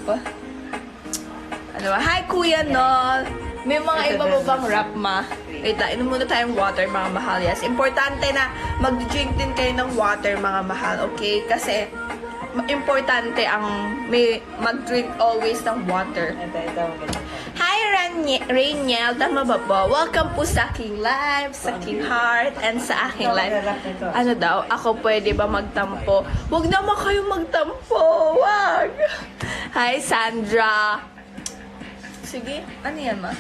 Ano ba? Hi, Kuya Nol! May mga iba pa bang rap, ma? Wait lang, inom muna tayong water, mga mahal. Yes, importante na mag-drink din kayo ng water, mga mahal. Okay? Kasi, importante ang may mag-drink always ng water. Hi, Rainiel! Tama ba po? Welcome po sa aking live, sa aking heart, and sa aking life. Ano daw? Ako pwede ba magtampo? Huwag naman kayo magtampo! Wag! Hi, Sandra! Sige, ano yan, ma?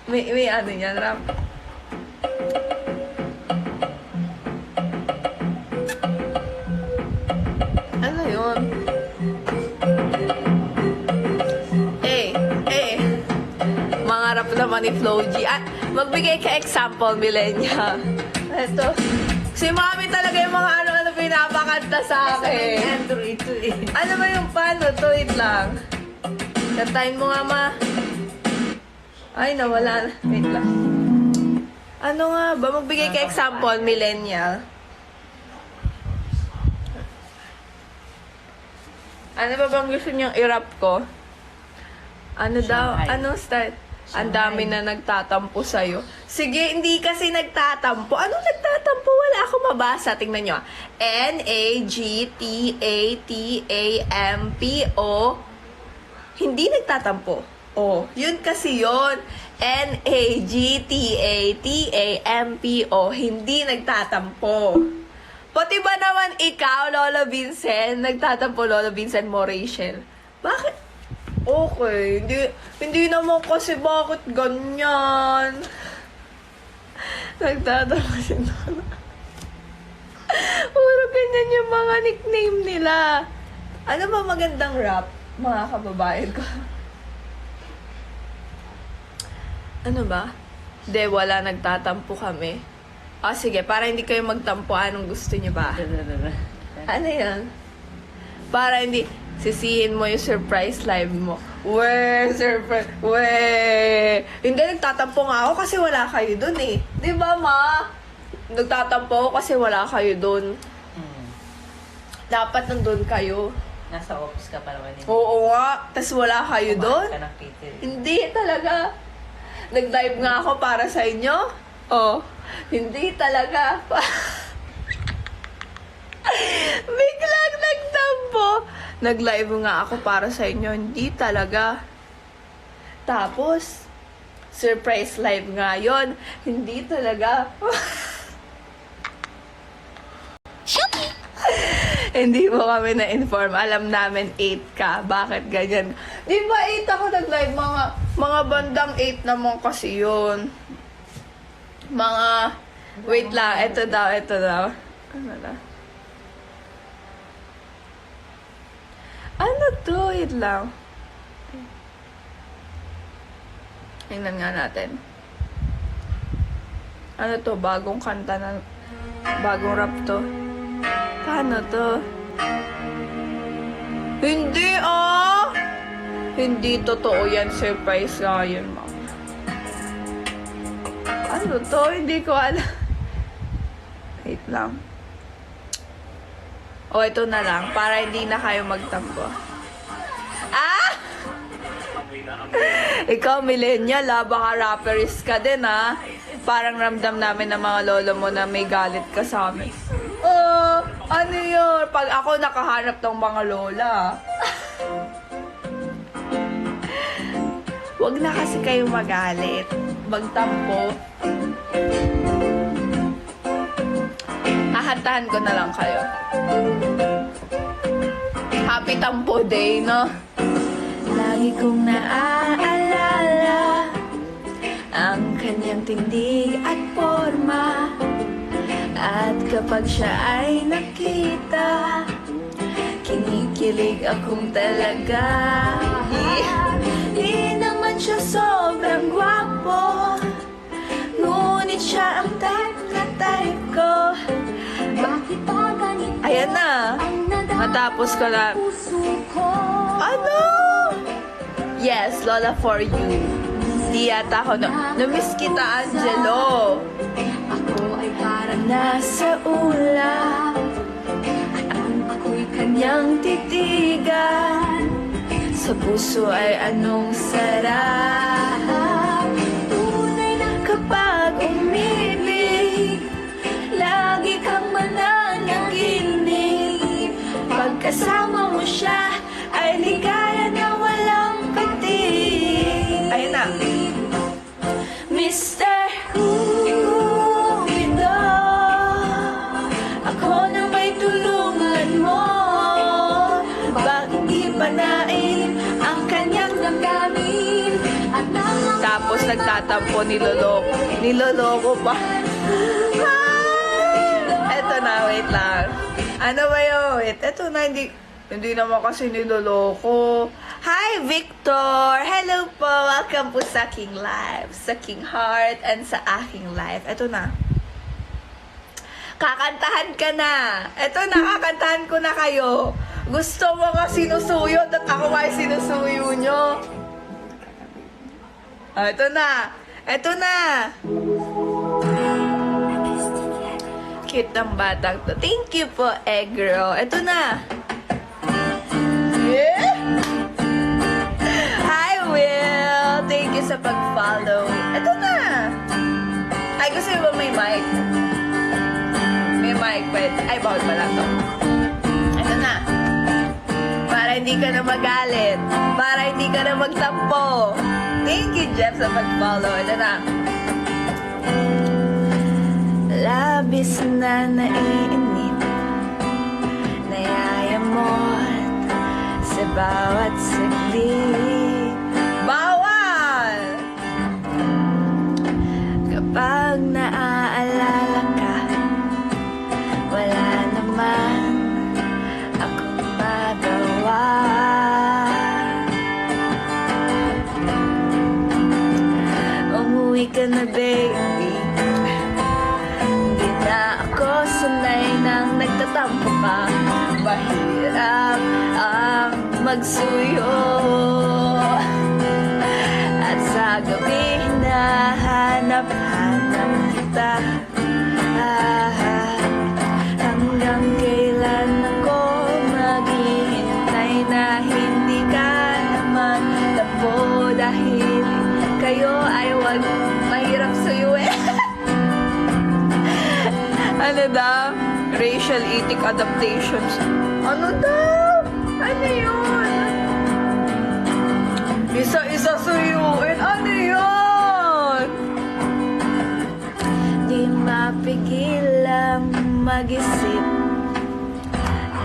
May ano yan, Ram? Ano yun? Mga rap naman ni Flo G. Magbigay ka example, Milenia. Ito. Si Mami talaga yung mga ano pinapakanta sa akin. Ano ba yung paano? Wait lang. Kantahin mo nga, ma. Ay, nawala na. Wait lang. Ano nga ba? Magbigay ka example, Millennial. Ano ba bang gusto niyang i-rap ko? Ano daw? Anong start? Ang dami na nagtatampo sa'yo. Sige, hindi kasi nagtatampo. Anong nagtatampo? Wala akong mabasa. Tingnan nyo. N-A-G-T-A-T-A-M-P-O. Hindi nagtatampo. Yun kasi yun. N-A-G-T-A-T-A-M-P-O. Hindi nagtatampo. Pati ba naman ikaw, Lola Vincent? Nagtatampo, Lola Vincent mo, Rachel. Bakit? Okay, hindi naman kasi bakit ganyan. Nagtatama si Lola. Puro ganyan yung mga nickname nila. Ano ba magandang rap, mga kababayan ko? Ano ba? De, wala, nagtatampo kami. Sige, para hindi kayo magtampo, anong gusto niyo ba? Ano yan? Para hindi... Sisihin mo yung surprise live mo. Surprise. Hindi, nagtatampo nga ako kasi wala kayo dun eh. Di ba, ma? Nagtatampo ako kasi wala kayo dun. Dapat nandun kayo. Nasa office ka pa naman. Oo nga. Tapos wala kayo dun. Kumain ka ng catering. Hindi talaga. Nag-dive nga ako para sa inyo. Hindi talaga. Biglang nagtampo. Nag-live nga ako para sa inyo. Hindi talaga. Tapos, surprise live nga yon. Hindi talaga. Hindi mo kami na-inform. Alam namin 8 ka. Bakit ganyan? Di ba 8 ako nag-live? Mga bandang 8 naman kasi yun. Wait lang. Ito daw. Ano na? Ano to? Wait lang. Tingnan nga natin. Ano to? Bagong kanta na... Bagong rap to. Paano to? Hindi, Hindi totoo yan. Surprise nga yun, ma'am. Ano to? Hindi ko alam. Wait lang. Ito na lang. Para hindi na kayo magtampo. Ikaw, millennial, baka rapperist ka din, Parang ramdam namin ng mga lolo mo na may galit ka sa amin. Ano yun? Pag ako nakahanap ng mga lola. Huwag na kasi kayo magalit. Magtampo. Hahantahan ko na lang kayo. Happy Tampo Day, no? Lagi kong naaalala ang kanyang tindig at forma. At kapag siya ay nakita, kinikilig akong talaga. Di naman siya sobrang gwapo, ngunit siya ang type na type ko. Bakit ba ganito Ayan na. ang Matapos ko na. puso ko? Ano? Yes, Lola for you. Di yata ako na-miss kita, Angelo. Ako ay parang Nasa ulap, kung ako'y kanyang titigan. Sa puso ay anong sarap. tunay na Kapag umibig, lagi kang mananaginip. Pagkasama mo siya, ay ligaya na walang patig. Ayun na. Mr. Cupido, ako na may tulungan mo. Bakit di panain ang kanyang damdamin? at namang Tapos nagtatampo, niloloko pa. Eto na, wait lang. Ano ba yun? Wait, eto na, hindi naman kasi niloloko. Hi, Victor! Hello po! Welcome po sa aking live, sa King Heart, and sa aking live. Eto na. Kakantahan ka na. Eto na, kakantahan ko na kayo. Gusto mo nga sinusuyo at ako nga sinusuyo nyo. Eto na. Eto na. Cute ng batang to. Thank you po, Egro. Eto na. Yeah! Hi, Will. Thank you sa pag-follow. Eto na. Ay, gusto mo ba may mic? May mic, but ay, bawal pala to. Eto na. Para hindi ka na magalit. Para hindi ka na magtampo. Thank you, Jeff, sa pag-follow. Ito na. Labis na naiinip, nayayamot sa bawat saglit. Bawal! Kapag naaalala ka, wala naman akong magawa. Umuwi ka na, baby. Hindi na ako sanay nang nagtatampo ka. Mahirap ang magsuyo. At sa gabi nahanap-hanap kita. Hanggang kailan ako maghihintay na hindi ka naman tapo dahil kayo ay wag mahirap suyuin. Ano daw? Racial eating adaptations. Ano daw? Ano yun? Isa-isa suyuin. Ano yun? Di mapigilang mag-isip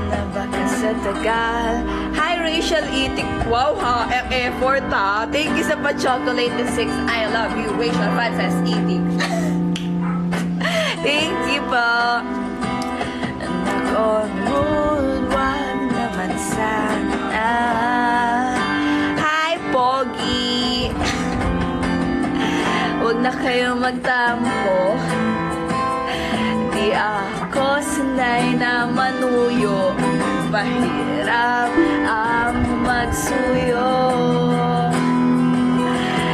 na baka sa tagal. Hi, Racial eating. Wow ha, effort ha. Thank you sa pa-chocolate and 6. I love you, Racial Frances eating. Thank you po. On mood, wag naman sana. Hi, Pogi. Huwag na kayo magtampo. Di ako sanay na manuyo. Mahirap ang magsuyo.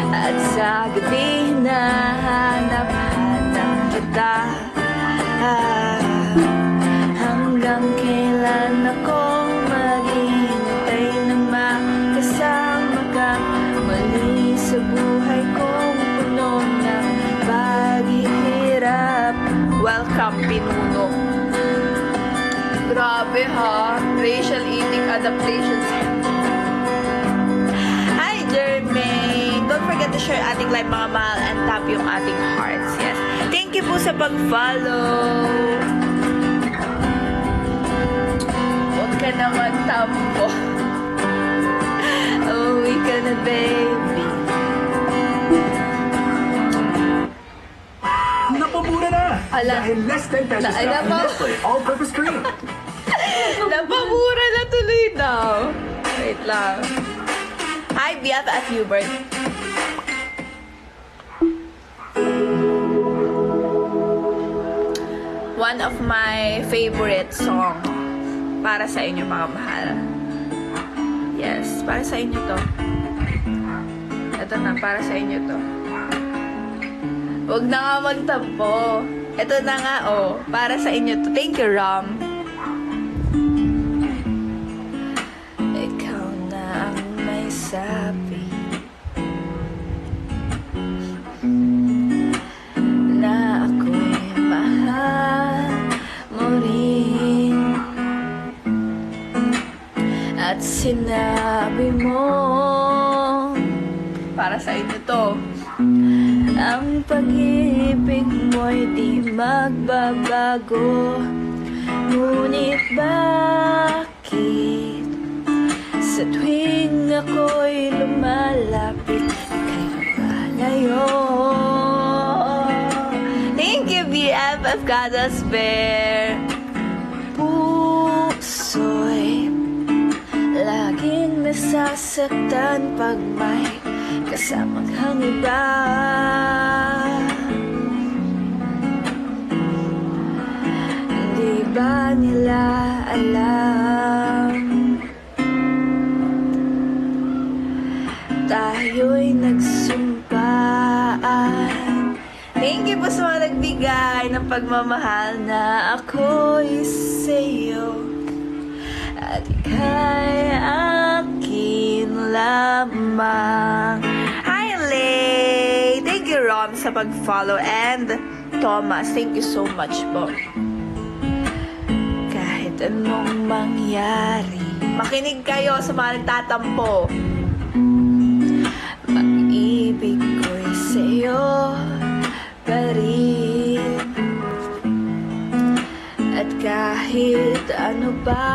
At sa gabi nahanap-hanap kita. Hanggang kailan ako maghihintay na makasama ka muli sa buhay kong puno ng paghihirap. Welcome, Pinuno. Grabe ha, racial eating adaptations. Hi, Jermaine. to share ating live mga mahal and tap yung ating hearts. Yes. Thank you po sa pag-follow. Huwag ka na magtampo. Uwi ka na, baby. Napamura na! Ala. Dahil less 10 pesos Ay, na ang napa- Nestle All-Purpose Cream. Napamura na tuloy daw. Wait lang. Hi, BFF Hubert. One of my favorite song para sa inyo mga mahal. Yes, para sa inyo to. Ito na, para sa inyo to. Huwag na nga magtampo. Ito na nga, oh. Para sa inyo to. Thank you, Ram. Ikaw na ang may sabi na ako'y mahal mo rin. At sinabi mo para sa inyo to. Ang pag-ibig mo'y di magbabago. Ngunit bakit sa tuwing ako'y lumalapit kay malayo? Thank you, BFF Kadas Bear. Puso'y laging nasasaktan pag may kasamang iba. Di ba nila alam? Tayo'y nagsumpaan. Thank you po sa mga nagbigay ng pagmamahal na ako'y sa'yo at ika'y akin lamang. Hi, Lay! Thank you, Rom, sa pag-follow. And Thomas, thank you so much po. Kahit anong mangyari, makinig kayo sa mga nagtatampo. Pag-ibig ko'y sa'yo pa rin. At kahit ano pa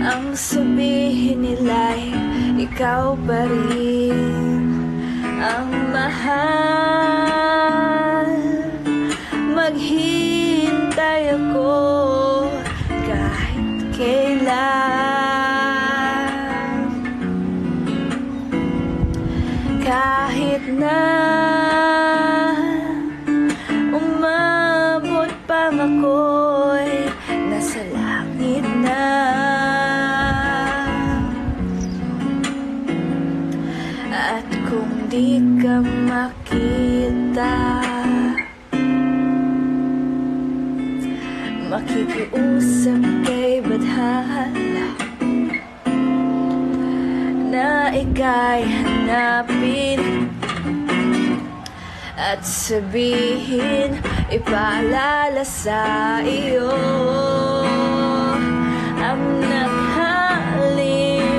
ang sabihin nila'y ikaw pa rin ang mahal. Maghintay ako kahit kailan, kahit na umabot pang ako'y nasa langit na. At kung di ka makita, makikiusap kay Badhala na ika'y hanapin at sabihin, ipaalala sa iyo ang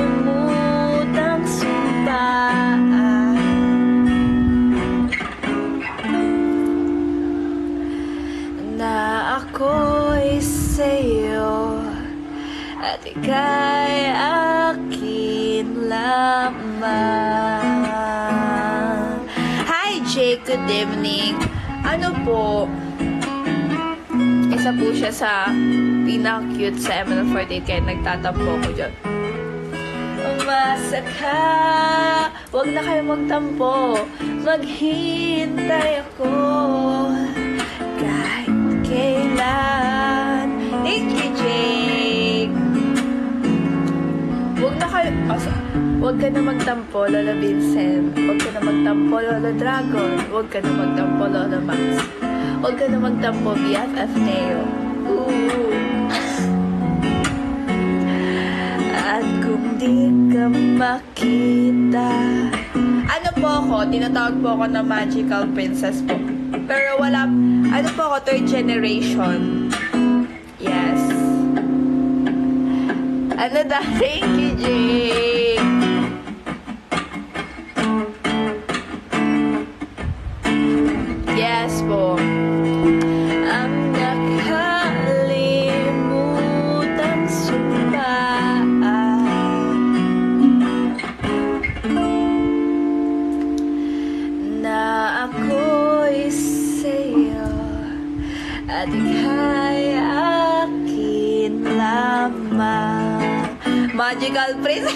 nakalimutang sumpaan na ako'y sa'yo at ika'y akin lamang. Hi, Jake. Good evening. Ano po, isa po siya sa pinaka-cute sa ML48 kaya nagtatampo ko dyan. Umasa ka, huwag na kayo magtampo. Maghintay ako kahit kailan. Thank you, Jake. Huwag na kayo, huwag ka na magtampo, Lola Vincent. Huwag ka na magtampo, Lola Dragon. Huwag ka na magtampo, Lola Max. Huwag ka na magtampo, BFF Neo. Ooh. At kung di ka makita, ano po ako, tinatawag po ako na magical princess po. Pero wala, ano po ako, third generation. Yes. Ano da? Thank you, Jake. ay akin lamang. Magical prince.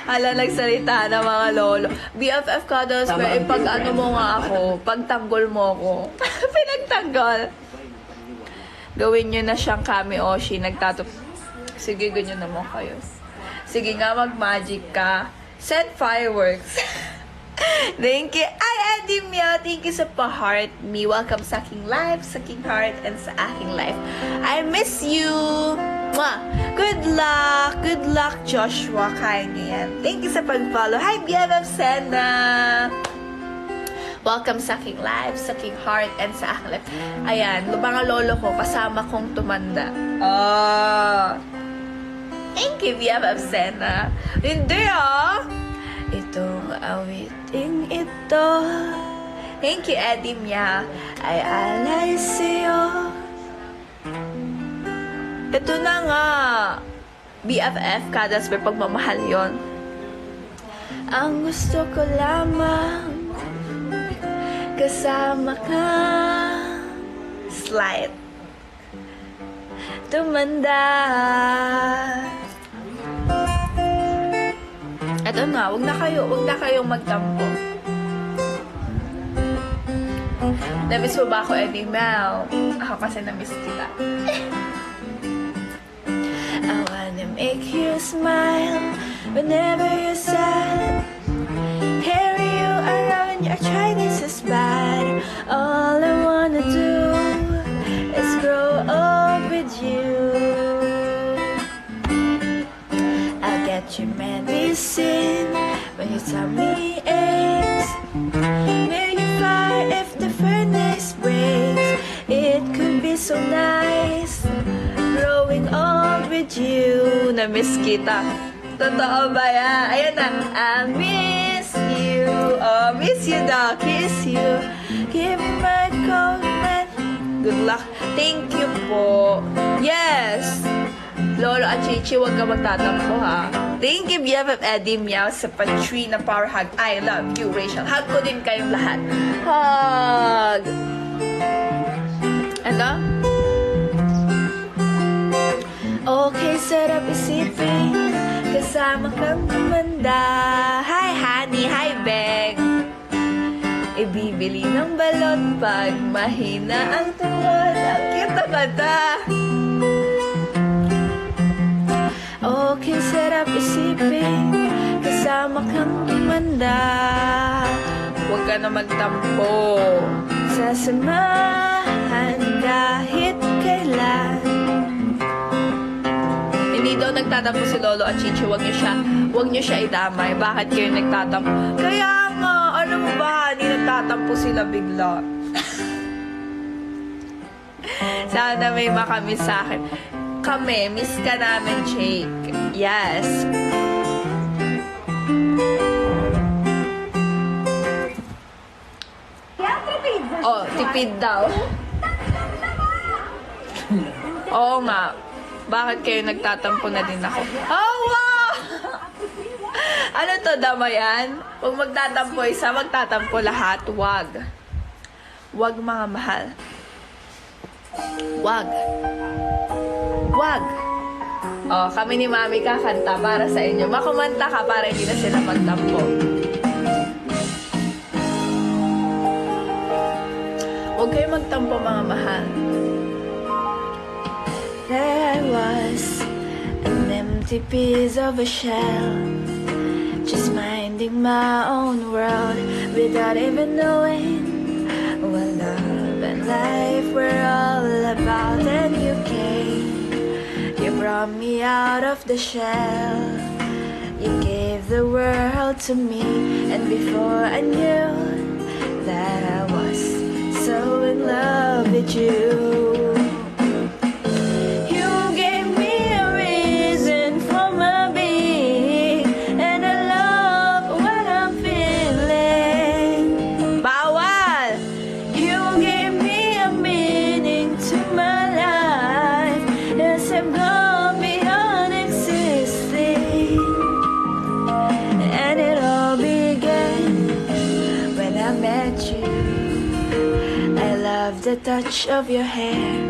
Hala, nagsalita na mga lolo. BFF Cuddles, where pag ano mo nga ako, pagtanggol mo ako. Pinagtanggol. Gawin nyo na siyang Kami Oshi. Sige, ganyan naman kayo. Sige nga, mag-magic ka. Send fireworks. Thank you. Ay, Eddie Mia. Thank you sa pa-heart me. Welcome sa aking life, sa aking heart, and sa aking life. I miss you. Mwah. Good luck. Good luck, Joshua. Kaya niyo yan. Thank you sa pag-follow. Hi, BFF Sena. Welcome sa aking life, sa aking heart, and sa aking life. Ayan, mga lolo ko, kasama kong tumanda. Thank you, BFF Sena. Hindi itong awiting ito. Thank you, Eddie Mia. Ay alay sa'yo. Ito na nga. BFF, Cuddles, may pagmamahal yon. Ang gusto ko lamang kasama ka. Slide. Tumanda. Ito na, wag na kayong magtampo. Namiss mo ba ako, Eddie Mel? Ako kasi namiss kita. I wanna make you smile whenever you're sad. Hear you around, your Chinese is bad. All I wanna do is grow up with you. I'll get you medicine when your tummy aches. Make you fly if the furnace breaks. It could be so nice growing old with you. Na-miss kita. Totoo ba yan? Ayan na. I miss you. Oh, miss you daw. Kiss you. Give me my coat, man. Good luck. Thank you po. Yes. Lolo at Chichi, huwag ka magtatampo ha. Thank you, BFF Eddie Meow sa Patree na power hug. I love you, Rachel. Hug ko din kayong lahat. Hug! Ano? Okay, sarap isipin kasama kang tumanda. Hi, honey. Hi, Beg. Ibibili ng balot pag mahina ang tuhod. Ang cute na mata. Okay, sarap isipin kasama kang tumanda. Huwag ka na magtampo. Sasamahan kahit kailan. Hindi daw nagtatampo si Lolo at Chichi. Huwag niyo siya idamay. Bakit kayo nagtatampo? Kaya nga, alam mo ba, hindi nagtatampo sila bigla. Sana may makamiss sa akin. Kami, miss ka namin, Jake. Yes. Oh, tipid daw. Oo nga. Bakit kayo nagtatampo na din ako? Oh, wow! Ano to, damayan? Huwag magtatampo isa, magtatampo lahat. Wag. Wag, mga mahal. Wag. Wag. Oh, kami ni Mami kakanta para sa inyo. Makumanta ka para hindi na sila magtampo. Huwag kayo magtampo, mga mahal. There was an empty piece of a shell, just minding my own world without even knowing what love and life were all about. And you came, you brought me out of the shell, you gave the world to me, and before I knew that I was so in love with you. The touch of your hair,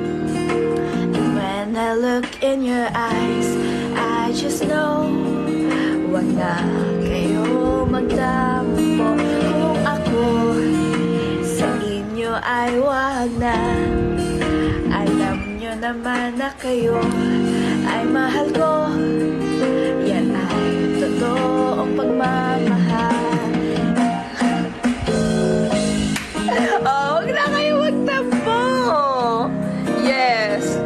look in your eyes, I just know wag na kayo magtampo. Kung ako sa inyo ay wag na, alam nyo naman na kayo ay mahal ko. Yan ay totoong pagmamahal. Oh, wag na kayo magtampo. Yes.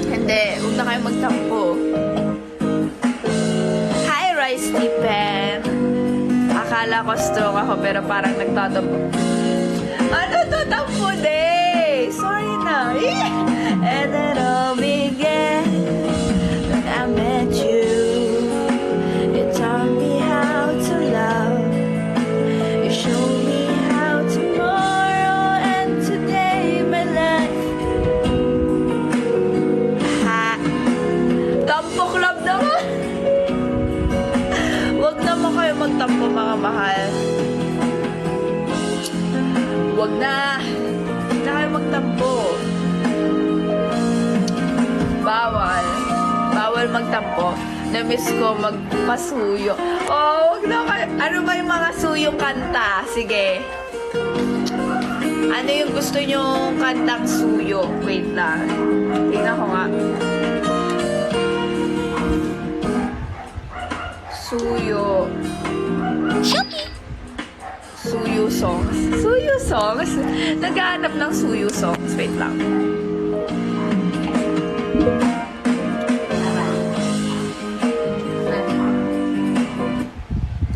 Hindi, wag na kayo magtampo. Hi, Rice Stephen. Akala ko stroke ako pero parang nagtatampo. Ano to, tampo day? Sorry na. And then all began when I met you. You taught me how to love. You showed me how tomorrow and today my life. Ha! Tampo club naman! Huwag naman kayo magtampo, mga mahal. Huwag na. Huwag na kayo magtampo. Bawal. Bawal magtampo. Na-miss ko magpasuyo. Oh, huwag na kayo. Ano ba yung mga suyong kanta? Sige. Ano yung gusto nyong kantang suyo? Wait lang. Tingnan ko nga. Suyo. Suyo songs. Suyo songs? Naghahanap ng suyo songs. Wait lang.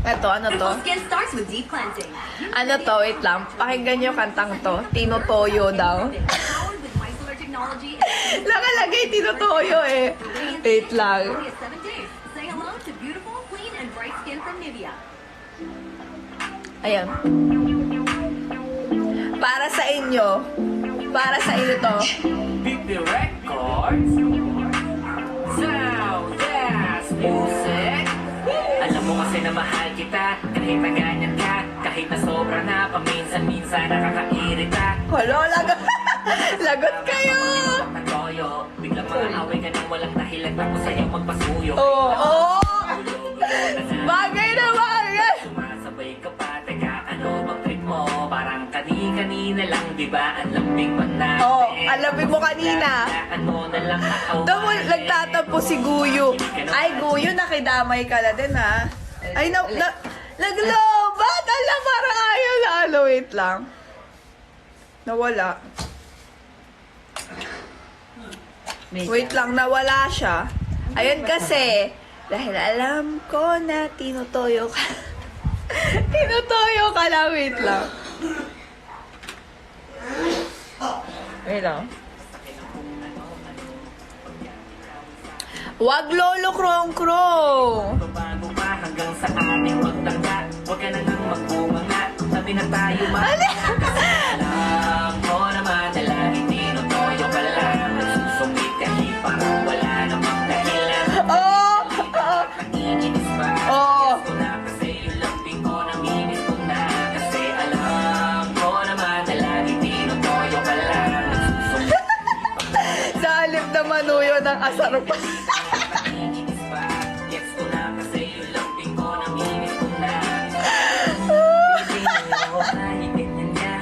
Eto, ano to? Skin starts with deep cleansing. Ano to? Wait lang. Pakinggan nyo kantang to. Tinotoyo daw. Powered with micellar technology and Nakalagay tinotoyo eh. Wait lang. only 7 days. Say hello to beautiful, clean, and bright skin from Nivea. Ayan. Para sa inyo. Para sa inyo to. Beat the records. Sound, dance, music. Alam mo kasi na mahal kita, kahit na ganyan ka, kahit na sobra na, paminsan-minsan nakakairita. Halo, lagot. Lagot kayo. Ang toyo, biglang mga-away ka nang walang dahilan, tapos sa'yo magpasuyo. Oo. Oh, Gulo-gulo na. bagay na bagay. Sumasabay ka pa, teka, ano bang trip mo? Parang kani-kanina lang, di ba? Ang lambing pa natin. Oo, ang lambing mo kanina. Ano na lang nakaw. Ito mo, nagtatampo si Guyo. Ay, Guyo, nakidamay ka na din, ha? Ay, naglobat! Alam, parang ayaw lalo. Wait lang. Nawala. Wait lang, nawala siya. Ayun kasi, dahil alam ko na tinutoyo ka. Tinutoyo ka lang, wait lang. Wait lang. Wag lolo krong-krong. Bago pa hanggang sa ating magtangga, huwag ka na nang magkumanga, sabi na tayo alam ko naman na laging tinutoyo ka lang, nagsusungit kahit parang wala namang dahilan. Oh! Nanginginis pa, Oh! yes ko na kasi yung lambing ko, nanginis ko na kasi alam ko naman na laging tinutoyo ka lang, nagsusungit Sa alip na manuyo ng asar pa. nanginginis pa, yes ko na kasi yung lambing ko, nanginis ko na. Kahit ganyan niya,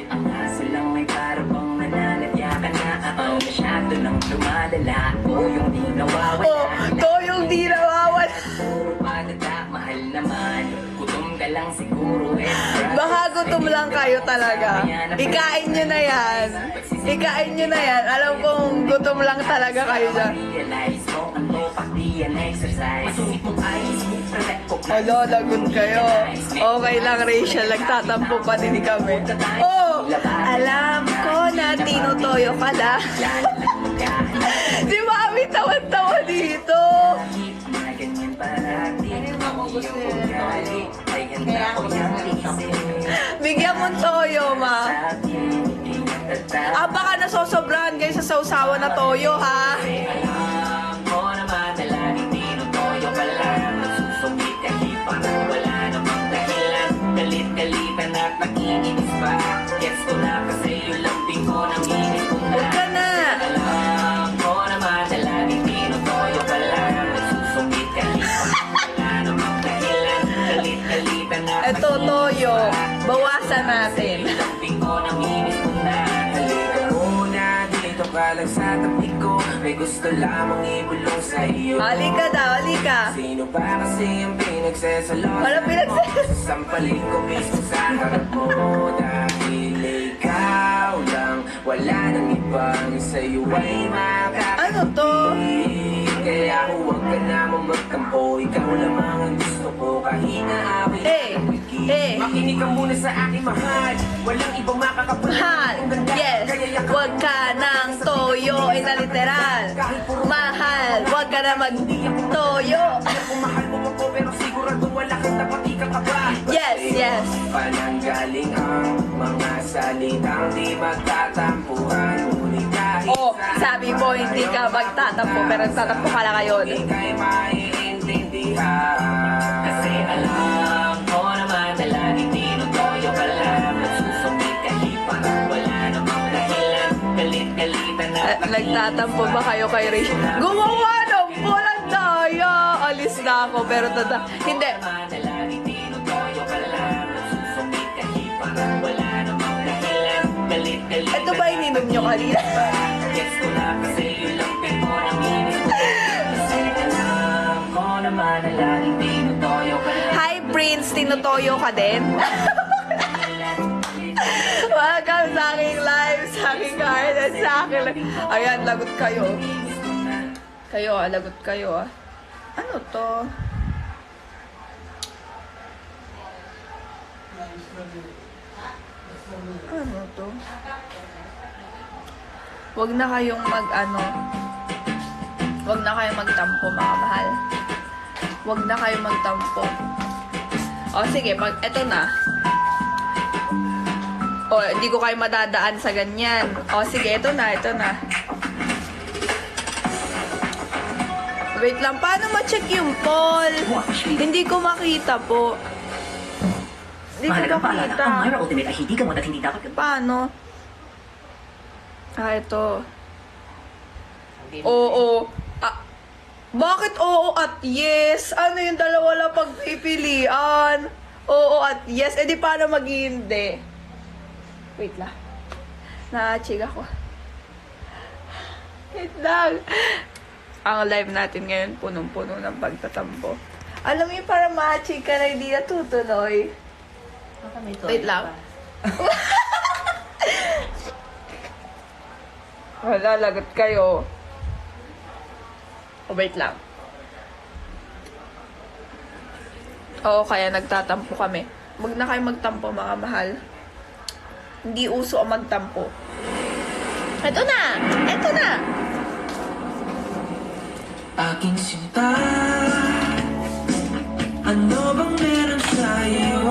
ang aso lang may parabang nananadya ka na. Ang masyado nang lumalala, o yung di nawawala. Oh, to yung di nawawala. Puro palada, mahal naman. Gutom ka lang siguro eh. Baka gutom lang kayo talaga. Ikain nyo na yan. Ikain nyo na yan. Alam kong gutom lang talaga kayo dyan. Realize mo, ano pati yan exercise. Masungit mong eyes, perfect ko. Alo, lagot kayo. Okay lang, Rachel. Nagtatampo pa din kami. Oh, alam ko na tinutoyo ka lang. Si Mami tawan-tawa dito. Na ganyan parati. Ang iyong ugali ay handa ko niyang isip. Bigyan mo toyo, ma. Sa akin, hindi niya tatawag. Ah, baka nasosobrahan kayo sa sausawan na toyo, ha? Alam ko naman na laging tinutoyo ka lang. Nagsusungit kahit parang wala namang dahilan. Galit-galitan at nakikinis pa. Gets ko na kasi yung lambing ko nanginis ko na. Huwag ka na. Alam ko naman sa tabi ko, may gusto lamang ibulong sa iyo. Halika daw, halika. Sino ba kasi ang pinagsasalo? Wala pinagsasalo. Sasampalin ko mismo sa harap mo. Dahil ikaw lang, wala nang ibang sa'yo ay makakapit. Ano to? Kaya huwag ka namang magtampo. Ikaw lamang ang gusto ko kahit na ako'y makinig ka muna sa aking mahal. Walang ibang makakapalit. Mahal, yes. Huwag ka ng toyo, na literal. Mahal, huwag ka na mag-toyo. Kung mahal mo ako pero sigurado wala kang napatikang kaba. Yes, yes. Pananggaling ang mga salitang di magtatampuhan. Ngunit kahit Oh, sabi mo hindi ka magtatampo, pero nagtatampo ka lang ngayon. ika'y maiintindihan. Kasi alam ko naman na laging tinutoyo ka lang. Nagsusumit kahit parang wala namang dahilan. Galit-galitan na Nagtatampo ba kayo kay Rich? Gumawa ng bulan daya! Alis na ako, pero hindi. Ito ba ininom nyo kanina? Gets ko na kasi yun lang pero ang inis mo. Kasi alam ko naman na laging tinutoyo ka lang. Hi, Prince! Tinutoyo ka din? Welcome sa aking live, sa aking heart, at sa aking live. Ayan, lagot kayo. Kayo, lagot kayo. Ano to? Ano to? Huwag na kayong Huwag na kayong magtampo, mga mahal. Huwag na kayong magtampo. O, sige, eto na. O, hindi ko kayo madadaan sa ganyan. O, sige, ito na. Wait lang, paano ma-check yung poll? Hindi ko makita po. Hindi ko makita. Ang Myra Ultimate ay hindi gamot at hindi dapat Paano? Ito. Hindi- Oo. Bakit oo at yes? Ano yung dalawa lang pagpipilian? Oo at yes. Eh di paano mag-hindi? Wait lang. Na-chig ako. Wait lang. Ang live natin ngayon, punong-puno ng pagtatampo. Alam mo yung para ma-chig ka na hindi natutuloy. Baka may Wait toyo lang. pa. Wala, lagot kayo. Oh, wait lang. Oo, kaya nagtatampo kami. Huwag na kayo magtampo, mga mahal. Hindi uso ang magtampo. Ito na! Ito na! Aking sinta, ano bang meron sa'yo?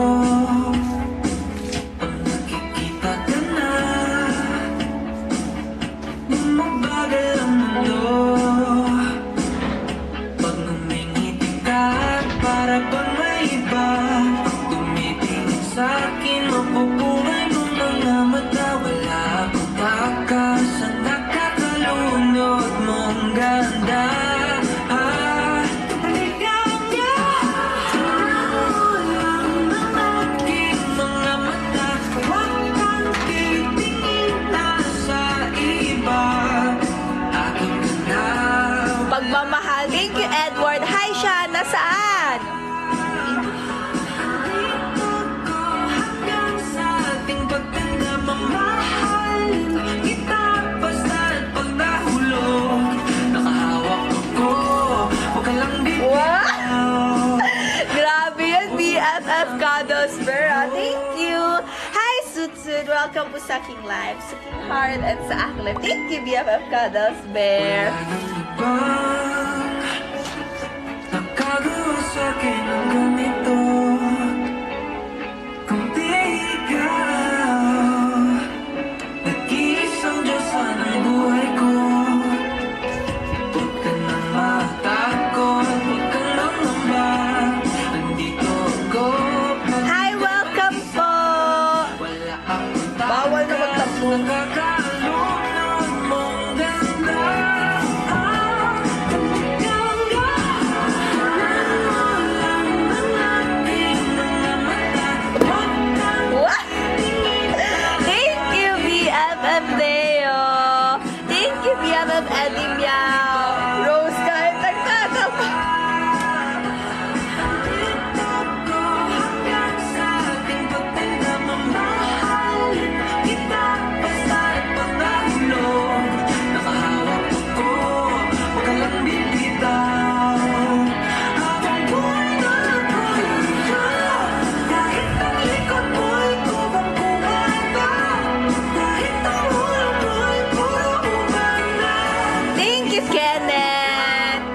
Pag nakikita ka na, mabagal ang mundo. Pag ngumingiti ka, para bang may iba. Pag tumitingin sa'kin, mapupuhay mo mga mata. Wala akong takas sa nakakalunod mong ganda. Pagmamahal. Thank you, Edward. Hi, Sean. Nasaan? Wow! Grabe yan, BFF Cuddles Bear. Thank you. Hi, Sutsud. Welcome po sa aking live, sa aking heart, at sa aking live. Thank you, BFF Cuddles Bear. Nakagawa sa'kin ang ganito. Kung di ikaw, nag-iisang Diyos ang buhay ko. Huwag ka na matakot, huwag ka lang namba. Nandito ako. Hi, welcome po. Wala akong Bawal na magtampo. nakakalunod mong ganda. BFF Eddie Meow. Rose kahit nagtatapa. Thank you, Kenneth.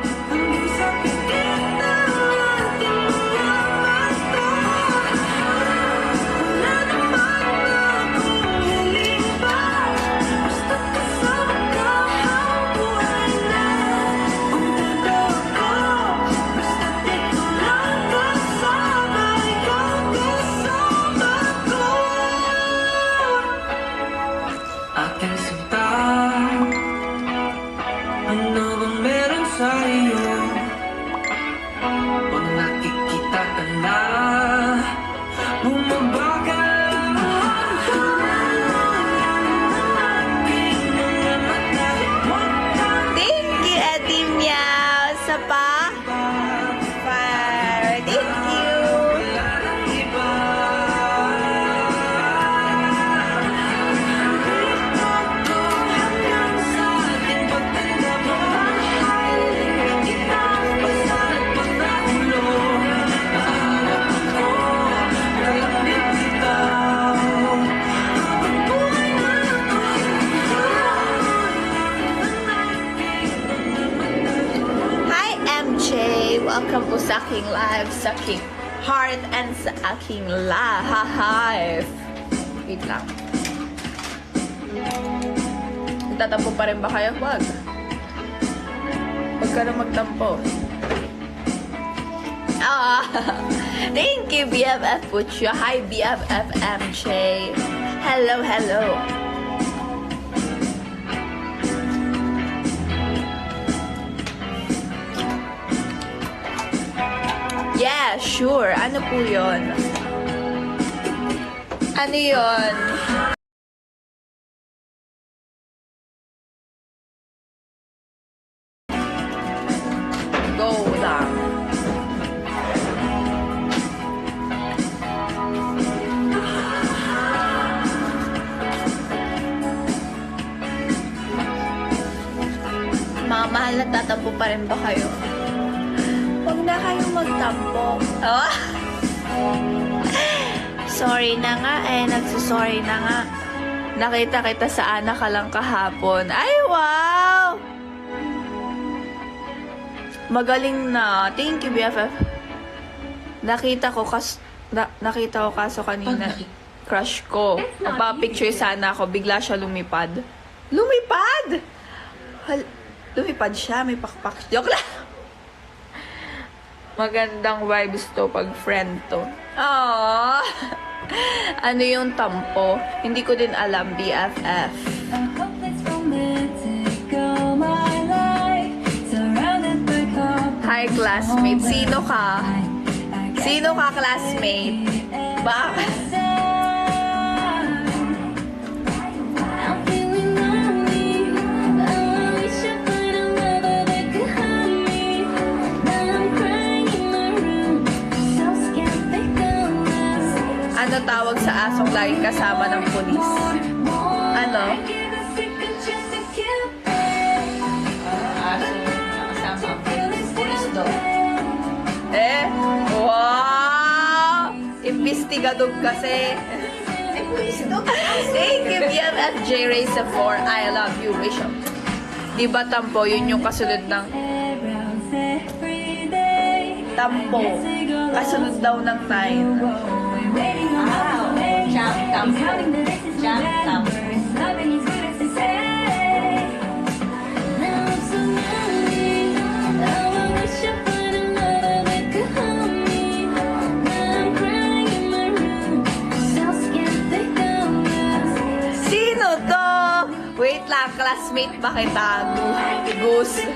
Aking sinta, ano bang meron sa iyo? Pag nakikita ka na, bumabagal ang aking mga mata. Thank you, Eddie Meow. Sa pa? Fire. Thank you. Wala nang iba. Hanggang sa ating pagtanda mo, mahalin kita basta't pagkahulog. Nakahawak ako, walang bibitaw. Habang buhay na Hi, MJ. Welcome po sa aking live, sa aking heart, and sa aking live. Wait lang. Tatampo pa rin ba kayo? Wag. Huwag ka na magtampo. Ah, thank you, BFF Pucho. Hi, BFF MJ. Hello, hello. Yeah, sure. Ano po yun? Ano yun? Go lang. Mga mahal na tatampo pa rin ba kayo? Huwag na kayong magtampo. Oh? Sorry na nga eh. Nagsusorry na nga. Nakita kita sa anak ka lang kahapon. Ay, wow! Magaling na. Thank you, BFF. Nakita ko kaso kanina. Crush ko. Magpapicture sana ako. Bigla siya lumipad. Lumipad? Lumipad siya. May pakpak. Joke lang. Magandang vibes to pag friend to. Aww. Ano yung tampo? Hindi ko din alam, BFF. Hi, classmate. Sino ka? Sino ka, classmate? Bakit? Ano tawag sa asong laging kasama ng pulis? Ano? Aso nakasama. Pulis daw. Eh? Wow! Investigador kasi. Thank you, BFF J. Racer 4. I love you, Rachel. Di ba tampo? Yun yung kasunod ng tampo. Kasunod daw ng 9. Jump tampo. Jump tampo. Sino to? Wait lang, classmate ba kita? Goose.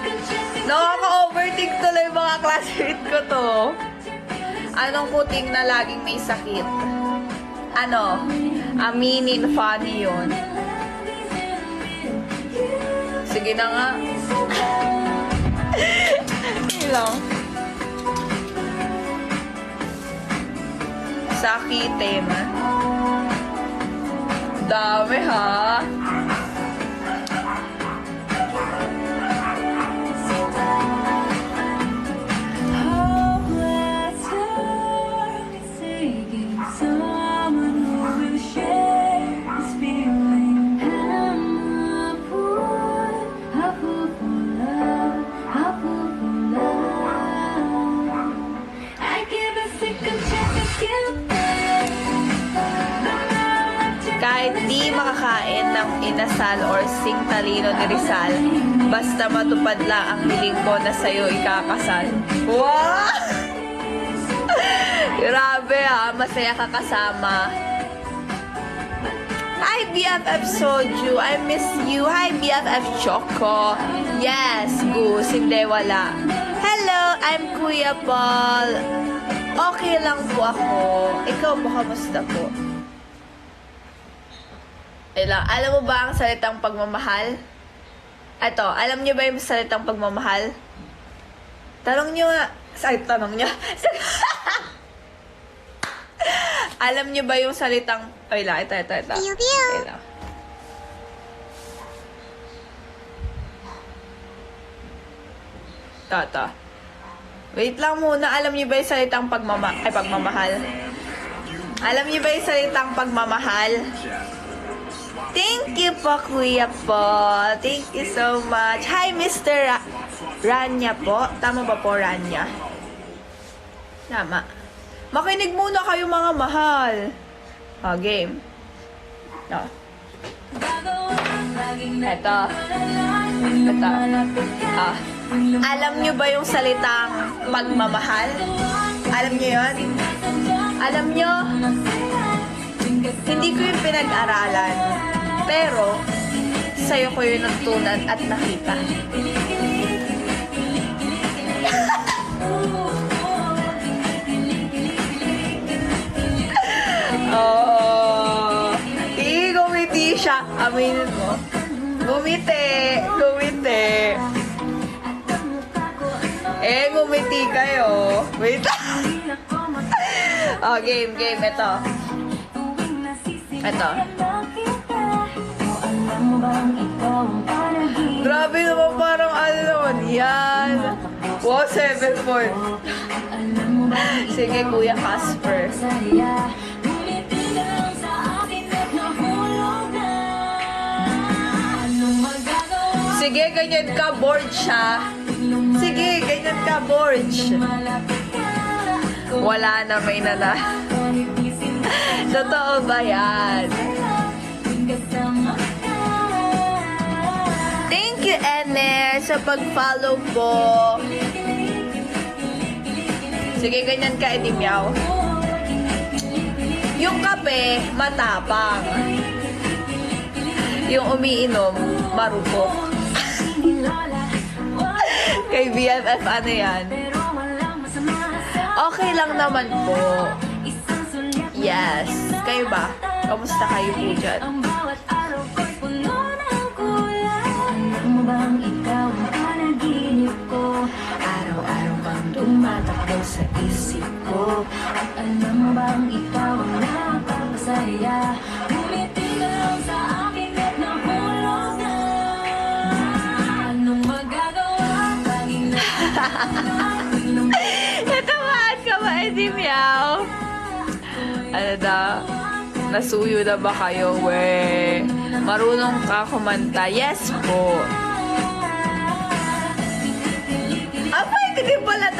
Nakaka-overthink tuloy mga classmate ko to. Anong kuting na laging may sakit? Ano? Aminin, funny yun. Sige na nga. Yun lang. Sakitin. Dami ha. Kahit di makakain ng inasal or sing talino ni Rizal, basta matupad lang ang hiling ko na sa'yo ikakasal. Wow! Grabe ha, masaya ka kasama. Hi BFF Soju, I miss you. Hi BFF Choco. Yes, Goose, hindi wala. Hello, I'm Kuya Paul. Okay lang po ako. Ikaw po, kamusta po? Alam mo ba ang salitang pagmamahal? Ito, alam niyo ba yung salitang pagmamahal? Tanong niyo nga. Ay, tanong niyo. Alam niyo ba yung salitang... Ay lang, ito. Ay lang. Ito. Wait lang muna. Alam niyo ba yung salitang pagmamahal? Alam niyo ba yung salitang pagmamahal? Thank you po, Kuya Paul. Thank you so much. Hi, Mr. Rania po. Tama ba po, Rania? Tama. Makinig muna kayo, mga mahal. Game. Ito. Alam nyo ba yung salitang pagmamahal? Alam nyo yun? Alam nyo? Hindi ko yung pinag-aralan. Pero, sa'yo ko yung natutunan at nakita. Gumiti siya. Aminin mo. Gumiti. Gumiti kayo. Wait. Game. Ito. Grabe naman, parang yan. Wow, 7 point. Sige, Kuya Casper. Sige, ganyan ka, bored siya. Sige, ganyan ka, bored. Wala na, may nana. Totoo ba yan? Thank you, Ener, sa pag-follow po. Sige, ganyan ka, Edimyaw. Yung kape, matapang. Yung umiinom, marupok. Kay BFF, ano yan? Okay lang naman po. Yes. Kayo ba? Kamusta kayo po dyan? Araw-araw bang tumatakbo sa isip ko? At alam mo bang ikaw ang nakakasaya? Ngumiti ka lang sa akin at nahulog na. Anong magagawa? Laging Natamaan ka ba, Edimyaw? Ano daw? Nasuyo na ba kayo, we? Marunong ka kumanta? Yes po. Pwede din pala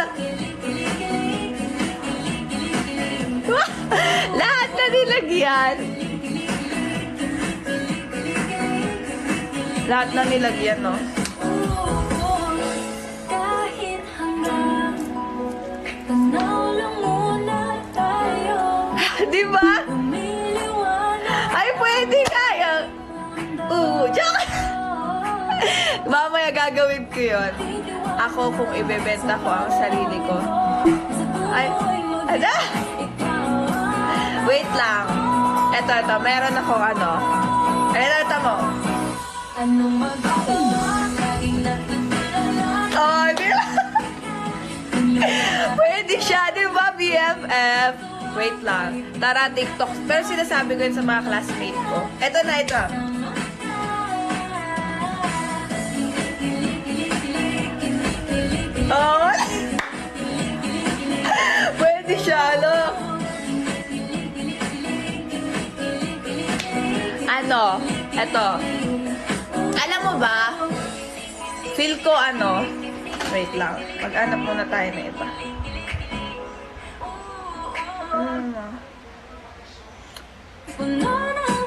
lahat na nilagyan. Lahat na nilagyan, no? kahit hanggang tanaw lang muna tayo. Di ba? Lumiliwanag Ay, pwede kaya. Joke! Mamaya gagawin ko yun. Ako kung ibebenta ko ang sarili ko. Ay, ano? Wait lang. Ito. Meron akong ano. Ito mo. anong magagawa? BFF. Wait lang. Tara, TikTok. Pero sinasabi ko yun sa mga classmate ko. Ito na, ito. Oh! Pwede siya, ano? Ano? Ito. Alam mo ba? Feel ko ano? Wait lang. Mag-anap muna tayo na iba.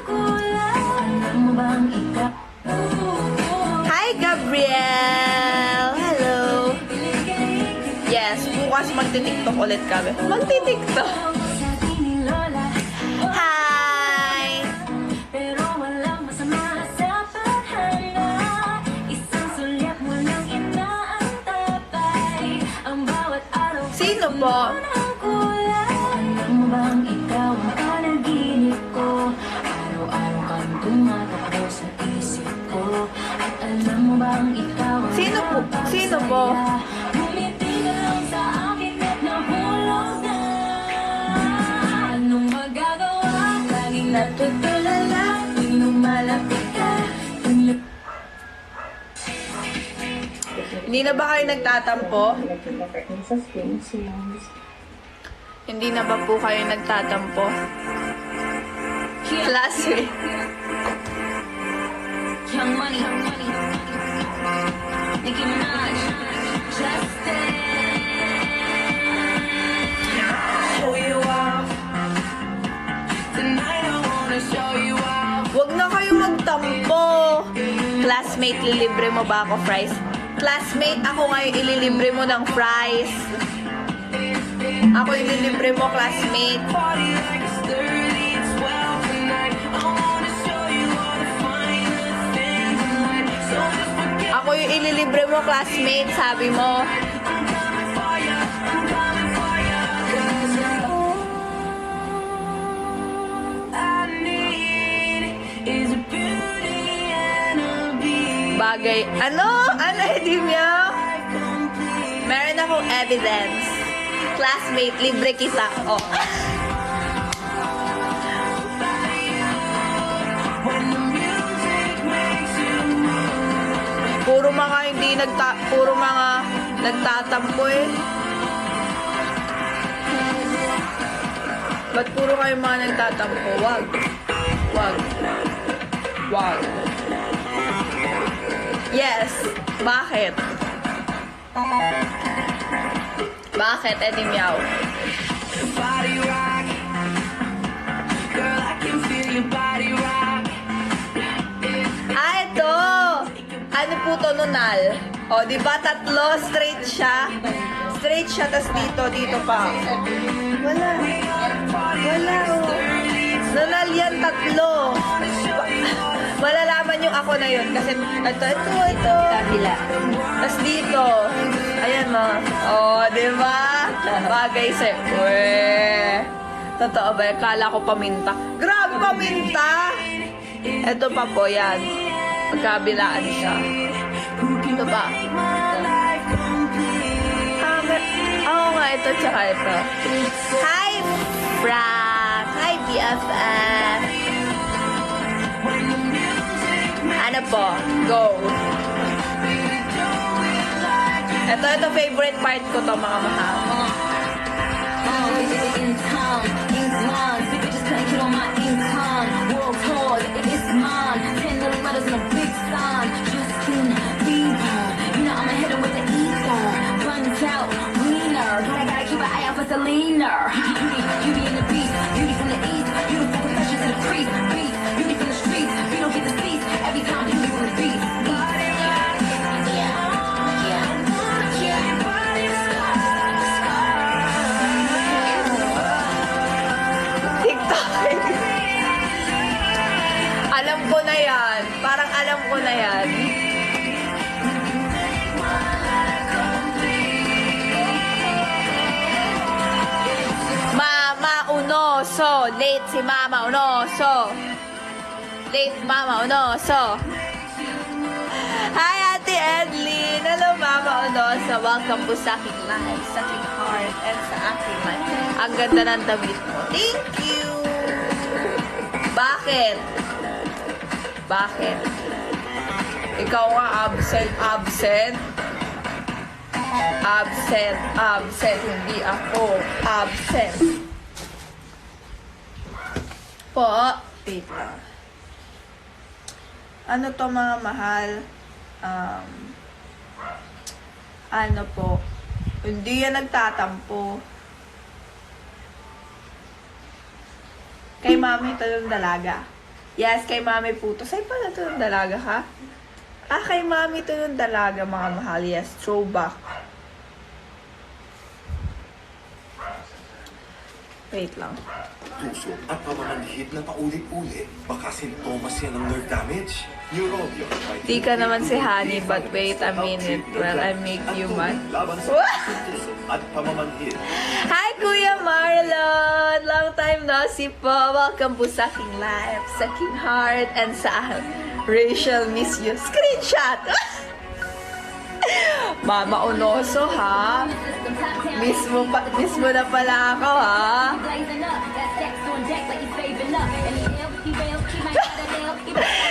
Alam mo bang ikaw? Hi, Gabriel! Hello! Yes, bukas magti-tiktok ulit kami. Magti-tiktok! Sa akin ni Lola. Hi! Pero walang masama sa paghanga. Isang sulyap mo lang inaantabay. Ang bawat araw Sino po? ng kulay. Alam mo bang ikaw ang panaginip ko? Araw-araw kang tumatakbo sa isip ko. At alam mo bang ikaw ang Sino po? Sino po? Ngumiti ka lang sa akin at nahulog na. Anong magagawa? Laging natutulala tuwing lumalapit ka. Hindi na ba kayo nagtatampo? Hindi na ba po kayo nagtatampo? Classmate. Young Money, Nicki Minaj, Justin. Show you off. Tonight I wanna show you off. Huwag na kayo magtampo. Classmate, lilibre mo ba ako fries? Classmate, ako ngayon ililibre mo ng fries. Ako ililibre mo, classmate. Party like it's 30, it's 12 tonight. I wanna show you all the finer things in life. So just forget Ako yung ililibre mo, classmate, sabi mo. I'm coming for ya. I'm coming for ya. 'Cause all I need is a beauty and a beat. Bagay. Ano? Ano, hindi meow? Meron akong evidence. Classmate, libre kita. Oh. When the music makes you move. Puro mga nagtatampo eh. Ba't puro kayo mga nagtatampo? Wag. Wag. Wag. Yes. Bakit? Bakit, Eddie Meow? Body rock. Girl, I can feel your body rock. Ah, ito! Ano po to, nunal? O, di ba tatlo? Straight siya. Straight siya, tas dito pa. Wala. Wala, oh. Nunal yan, tatlo. Malalaman yung ako na yun. Kasi ito. Kabila. Tas dito. Ayan, o. Oh, di ba? Bagay sa'yo. Weh. Totoo ba? Kala ko paminta. Grabe, paminta! Ito pa po, yan. Magkabilaan siya. Ito ba? Oo nga, ito tsaka ito. Hi, Frank! Hi, BFF! Ano po? Go! Ito favorite part ko to, mga mahal. Income, people just couldn't get on my income. World tour, it's mine. 10 little letters and a big sign. Justin Bieber, you know I'ma hit him with the ether. Runs out, wiener. Gotta keep an eye out for Selena. Beauty in the beast, beauty from the east, beautiful confessions in the crease. Beat, beauty from the streets, we don't get the seats. Every time beauty from the beat. TikTok. Alam ko na yan. Parang alam ko na yan. Mama Unoso. Late si Mama Unoso. Late Mama Unoso. Hi, Ate Edlin. Hello, Mama Unoso. Unosa. Welcome po sa aking live, sa aking heart, and sa aking life. Ang ganda ng damit mo. Thank you! Bakit? Bakit? Ikaw nga absent. Absent. Hindi ako. Absent. Po. Wait lang. Ano to mga mahal? Ano po? Hindi yan nagtatampo. Kay mami ito yung dalaga. Yes, kay mami po to. Sa'yo pala ito yung dalaga, ha? Kay mami ito yung dalaga, mga mahal. Yes, throwback. Wait lang. Puso at pamamanhid na paulit-ulit. Baka sintomas yan ng nerve damage. Neurobion. Di ka naman si Honey, but wait a minute. Well, I make you mad. Laban sa What? puso at pamamanhid. Hi, Kuya Marlon! Long time no see po. Welcome po sa aking live, sa aking heart, and sa Rachel Miss You. Screenshot! Mama Unoso, ha? Mismo na pala ako, ha?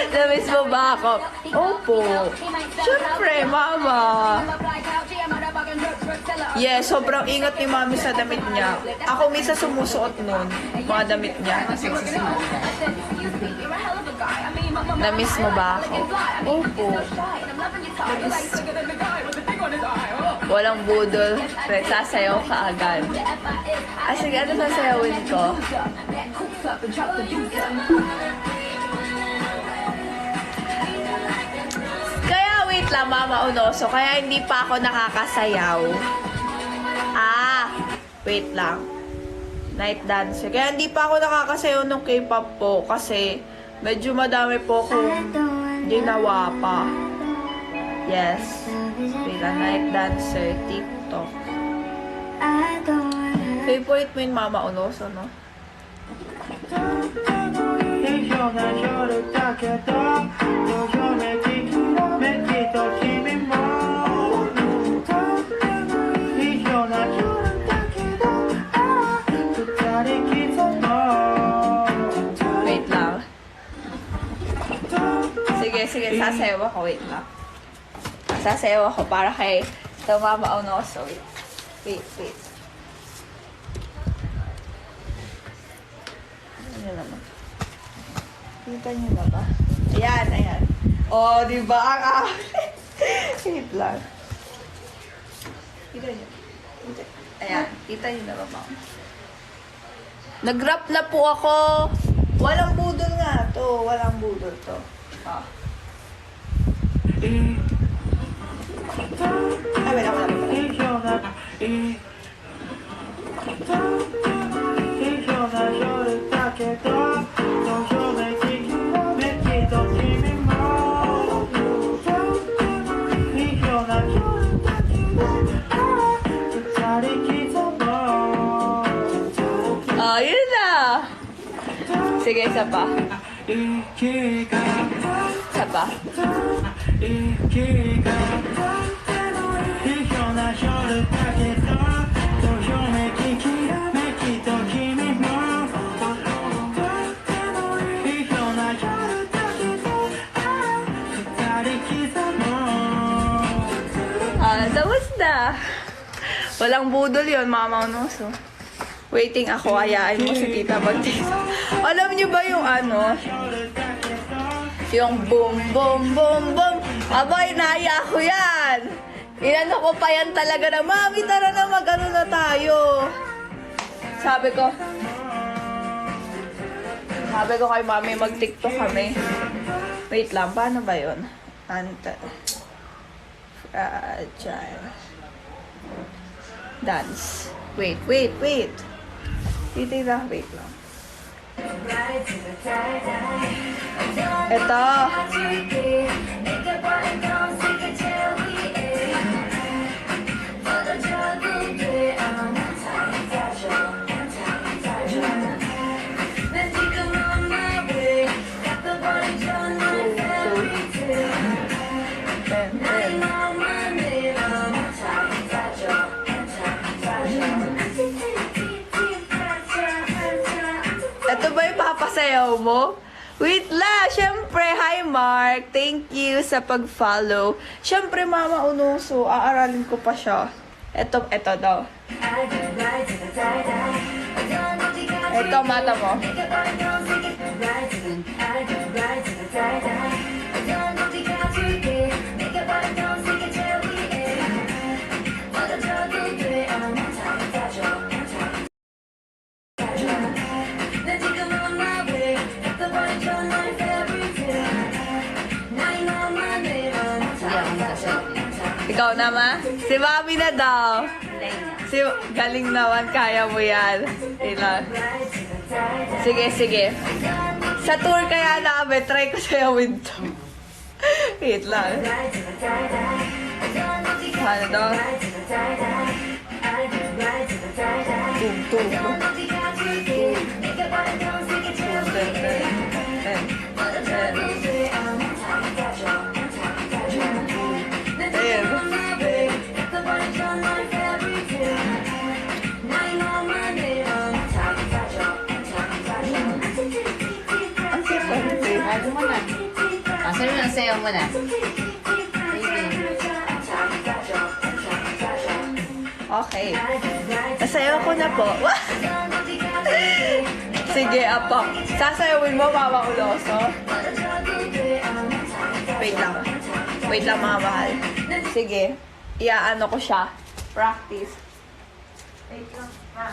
Na-miss mo ba ako? Opo. Siyempre, Mama. Yes, sobrang ingat ni Mami sa damit niya. Ako minsan sumusuot nun, mga damit niya. Na-miss mo ba ako? Opo. Walang budol. Sasayaw ka agad. Sige, ano sasayawin ko? Kaya wait lang, Mama Unoso. Kaya hindi pa ako nakakasayaw. Wait lang. Night dancer. Kaya hindi pa ako nakakasayaw ng K-pop po. Kasi medyo madami po akong ginawa pa. Yes. Wait lang. Night dancer. TikTok. Favorite mo yung Mama Unoso, no? Wait lang. Sige, sasayaw ako. Wait lang. Sasayaw ako para kay Mama Unoso. Wait. Ano naman? Kita niyo na ba? Ayan. Oh, di ba? Wait lang. Kita niyo. Ayan, kita niyo na ba, Ma'am? Nag-rap na po ako. Walang budol nga to. Walang budol to. Wala. Yun na. Sige, isa pa. Isa pa. Tapos na. Walang budol yon, Mama Unoso. Waiting ako, ayain mo si tita mag-tita. Alam niyo ba yung ano? Yung boom, boom, boom, boom. Abay, naya ko yan. Inano ko pa yan talaga na, Mami, tara na mag-ano na tayo. Sabi ko kay Mami, mag-tiktok kami. Wait lang, paano ba yun? Fragile. Dance. Wait. Wait lang. Ito. ayaw mo? Wait lang, syempre, hi Mark. Thank you sa pag-follow. Syempre, Mama Unoso, aaralin ko pa siya. Ito daw. Ito, mata mo. Ikaw naman? Si Mami na daw. Si galing naman, kaya mo yan. Ilan. Sige. Sa tour kaya namin, try ko sayawin to. Wait lang. Ano daw? Tung. Bago mo na. Sabi mo na, sayo mo na. Okay. Nasayaw ko na po. Sige, apo. Sasayawin mo, Mama Uloso. Wait lang, mga mahal. Sige. Iaano ko siya. Practice. Wait lang, ha?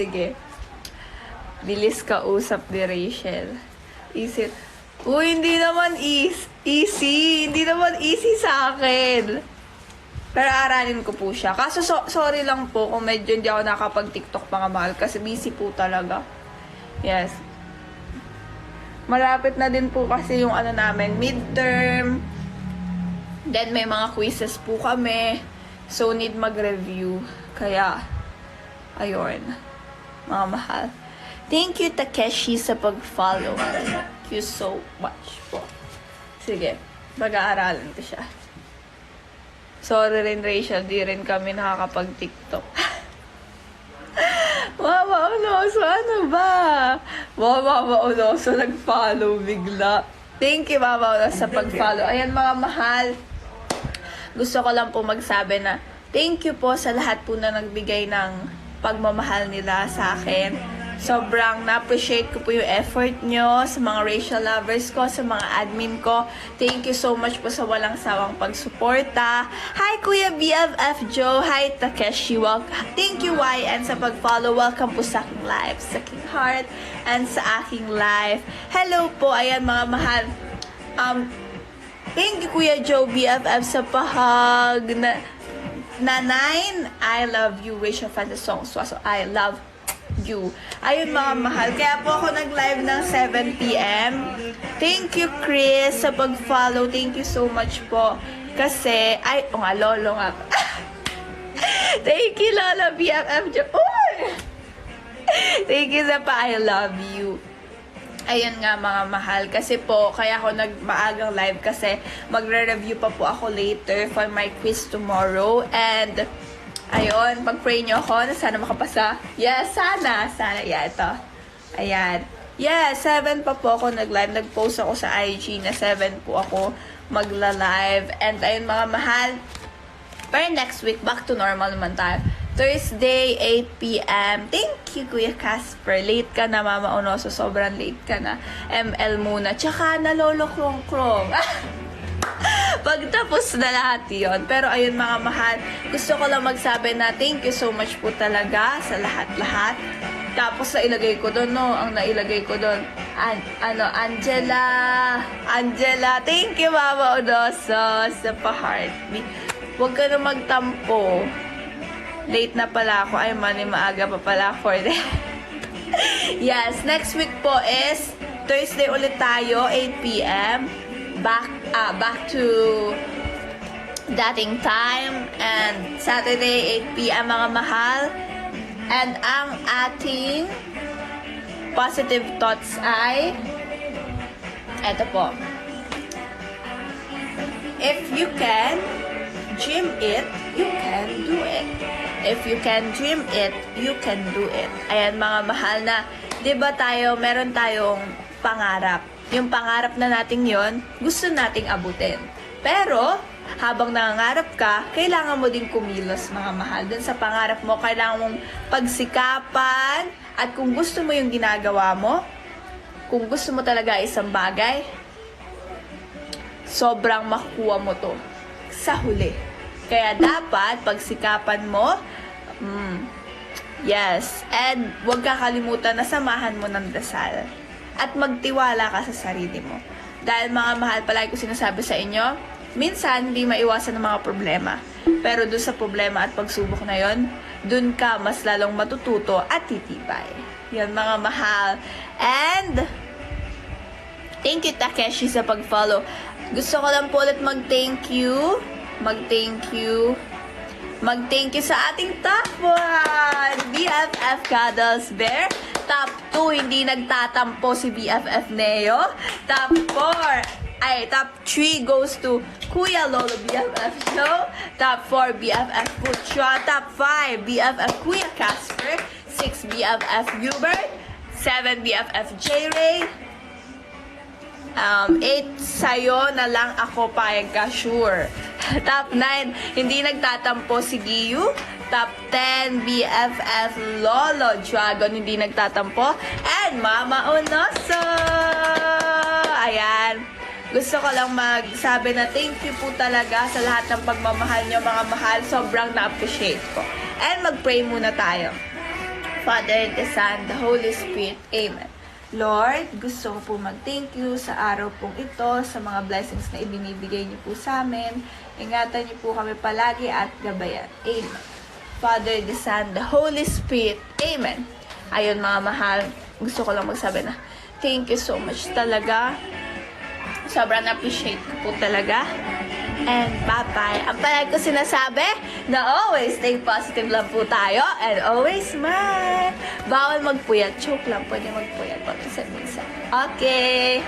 Sige. Bilis ka usap ni Rachel. Isip. Uy, hindi naman easy. Hindi naman easy sa akin. Pero aralin ko po siya. Kaso sorry lang po kung medyo hindi ako nakapag-TikTok mga mahal. Kasi busy po talaga. Yes. Malapit na din po kasi yung ano namin, midterm. Then may mga quizzes po kami. So need mag-review. Kaya, ayun. Mga mahal. Thank you, Takeshi, sa pag-follow. Thank you so much po. Sige, mag-aaralan ko siya. Sorry rin, Rachel, di rin kami nakakapag-TikTok. Mama Unoso, ano ba? Mama Unoso, nag-follow bigla. Thank you, Mama Unoso, sa pag-follow. Ayan, mga mahal. Gusto ko lang po magsabi na thank you po sa lahat po na nagbigay ng pagmamahal nila sa akin. Sobrang na-appreciate ko po yung effort nyo sa mga racial lovers ko, sa mga admin ko. Thank you so much po sa walang sawang pagsuporta. Hi, Kuya BFF Joe. Hi, Takeshi. Thank you, YN, sa pag-follow. Welcome po sa aking live, sa aking heart, and sa aking live. Hello po. Ayan, mga mahal. Thank you, Kuya Joe BFF, sa pahag na 9. I love you. Rachel fan the song. So, I love you. Ayun, mga mahal. Kaya po ako nag-live ng 7 p.m. Thank you, Chris, sa pag-follow. Thank you so much po. Kasi, lolo nga. Thank you, Lola BFF. Uy! Thank you sa I love you. Ayun nga, mga mahal. Kasi po, kaya ako nagmaagang live kasi magre-review pa po ako later for my quiz tomorrow. And, ayun, pag-pray nyo ako na sana makapasa. Yes, sana. Yeah, ito. Ayan. Yeah, 7 pa po ako nag-live. Nag-post ako sa IG na 7 po ako magla-live. And ayun, mga mahal. Pero next week, back to normal naman tayo. Thursday, 8 p.m. Thank you, Kuya Casper. Late ka na, Mama Onoso. Sobrang late ka na. ML muna. Tsaka nalolo krong-krong. Pagtapos na lahat yun. Pero ayun mga mahal, gusto ko lang magsabi na thank you so much po talaga sa lahat-lahat. Tapos nailagay ko doon, no? Ang nailagay ko doon, Angela, thank you Mama Onoso sa pa-heartbeat. Huwag ka na magtampo. Late na pala ako. Ay, maaga pa pala for that. Yes, next week po is Thursday ulit tayo, 8 p.m. Back to dating time. And Saturday, 8 p.m. mga mahal. And ang ating positive thoughts ay eto po. If you can dream it, you can do it. If you can dream it, you can do it. Ayan mga mahal na, di ba tayo, meron tayong pangarap. Yung pangarap na natin yon, gusto nating abutin. Pero, habang nangangarap ka, kailangan mo din kumilos mga mahal. Dun sa pangarap mo, kailangan mong pagsikapan. At kung gusto mo yung ginagawa mo, kung gusto mo talaga isang bagay, sobrang makukuha mo to sa huli. Kaya dapat pagsikapan mo, yes, and huwag kakalimutan na samahan mo ng dasal. At magtiwala ka sa sarili mo. Dahil mga mahal, palagi ko sinasabi sa inyo, minsan hindi maiwasan ng mga problema. Pero doon sa problema at pagsubok na yon, doon ka mas lalong matututo at titibay. Yan mga mahal. And, thank you Takeshi sa pag-follow. Gusto ko lang po ulit mag-thank you sa ating top 1, BFF Cuddles Bear. Top 2, hindi nagtatampo si BFF Neo. Top 3 goes to Kuya Lolo BFF Show. Top 4, BFF Putra. Top 5, BFF Kuya Casper. 6, BFF Hubert. 7, BFF J-Ray. 8, sa'yo na lang ako payag ka, sure. Top 9, hindi nagtatampo si Giyu. Top 10, BFF Lolo Dragon, hindi nagtatampo. And Mama Onoso! Ayan. Gusto ko lang magsabi na thank you po talaga sa lahat ng pagmamahal nyo, mga mahal. Sobrang na-appreciate ko. And mag-pray muna tayo. Father, the Son, the Holy Spirit. Amen. Lord, gusto ko po mag-thank you sa araw pong ito, sa mga blessings na ibinibigay niyo po sa amin. Ingatan niyo po kami palagi at gabayan. Amen. Father, the Son, the Holy Spirit. Amen. Ayun mga mahal, gusto ko lang magsabi na thank you so much talaga. Sobrang appreciate ko po talaga. And bye-bye. Ang palagi ko sinasabi na always stay positive lang po tayo and always smile. Bawal magpuyat. Joke lang. Pwede magpuyat. Minsan. Okay.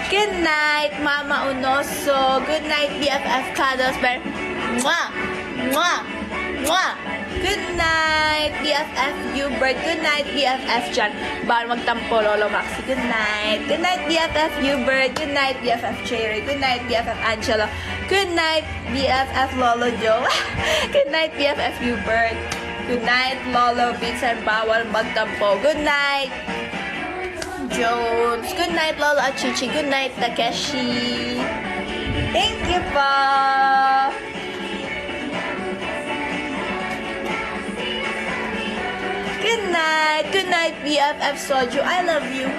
Good night, Mama Onoso. Good night, BFF Cuddles Bear. Mwah! Mwah! Mwah! Good night, BFF Hubert. Good night, BFF John. Bawal magtampo, Lolo Maxi. Good night. Good night, BFF Hubert. Good night, BFF Cherry. Good night, BFF Angelo. Good night, BFF Lolo Joe. Good night, BFF Hubert. Good night, Lolo Beats and bawal magtampo. Good night, Jones. Good night, Lolo Achichi. Good night, Takeshi. Thank you po. Good night, BFF Soju. I love you.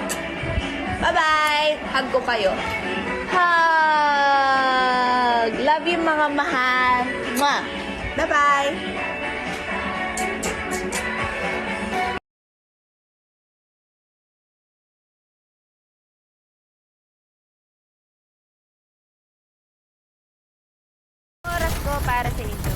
Bye-bye. Hug ko kayo. Hug. Love you mga mahal. Mwah. Bye-bye. Oras ko para sa inyo.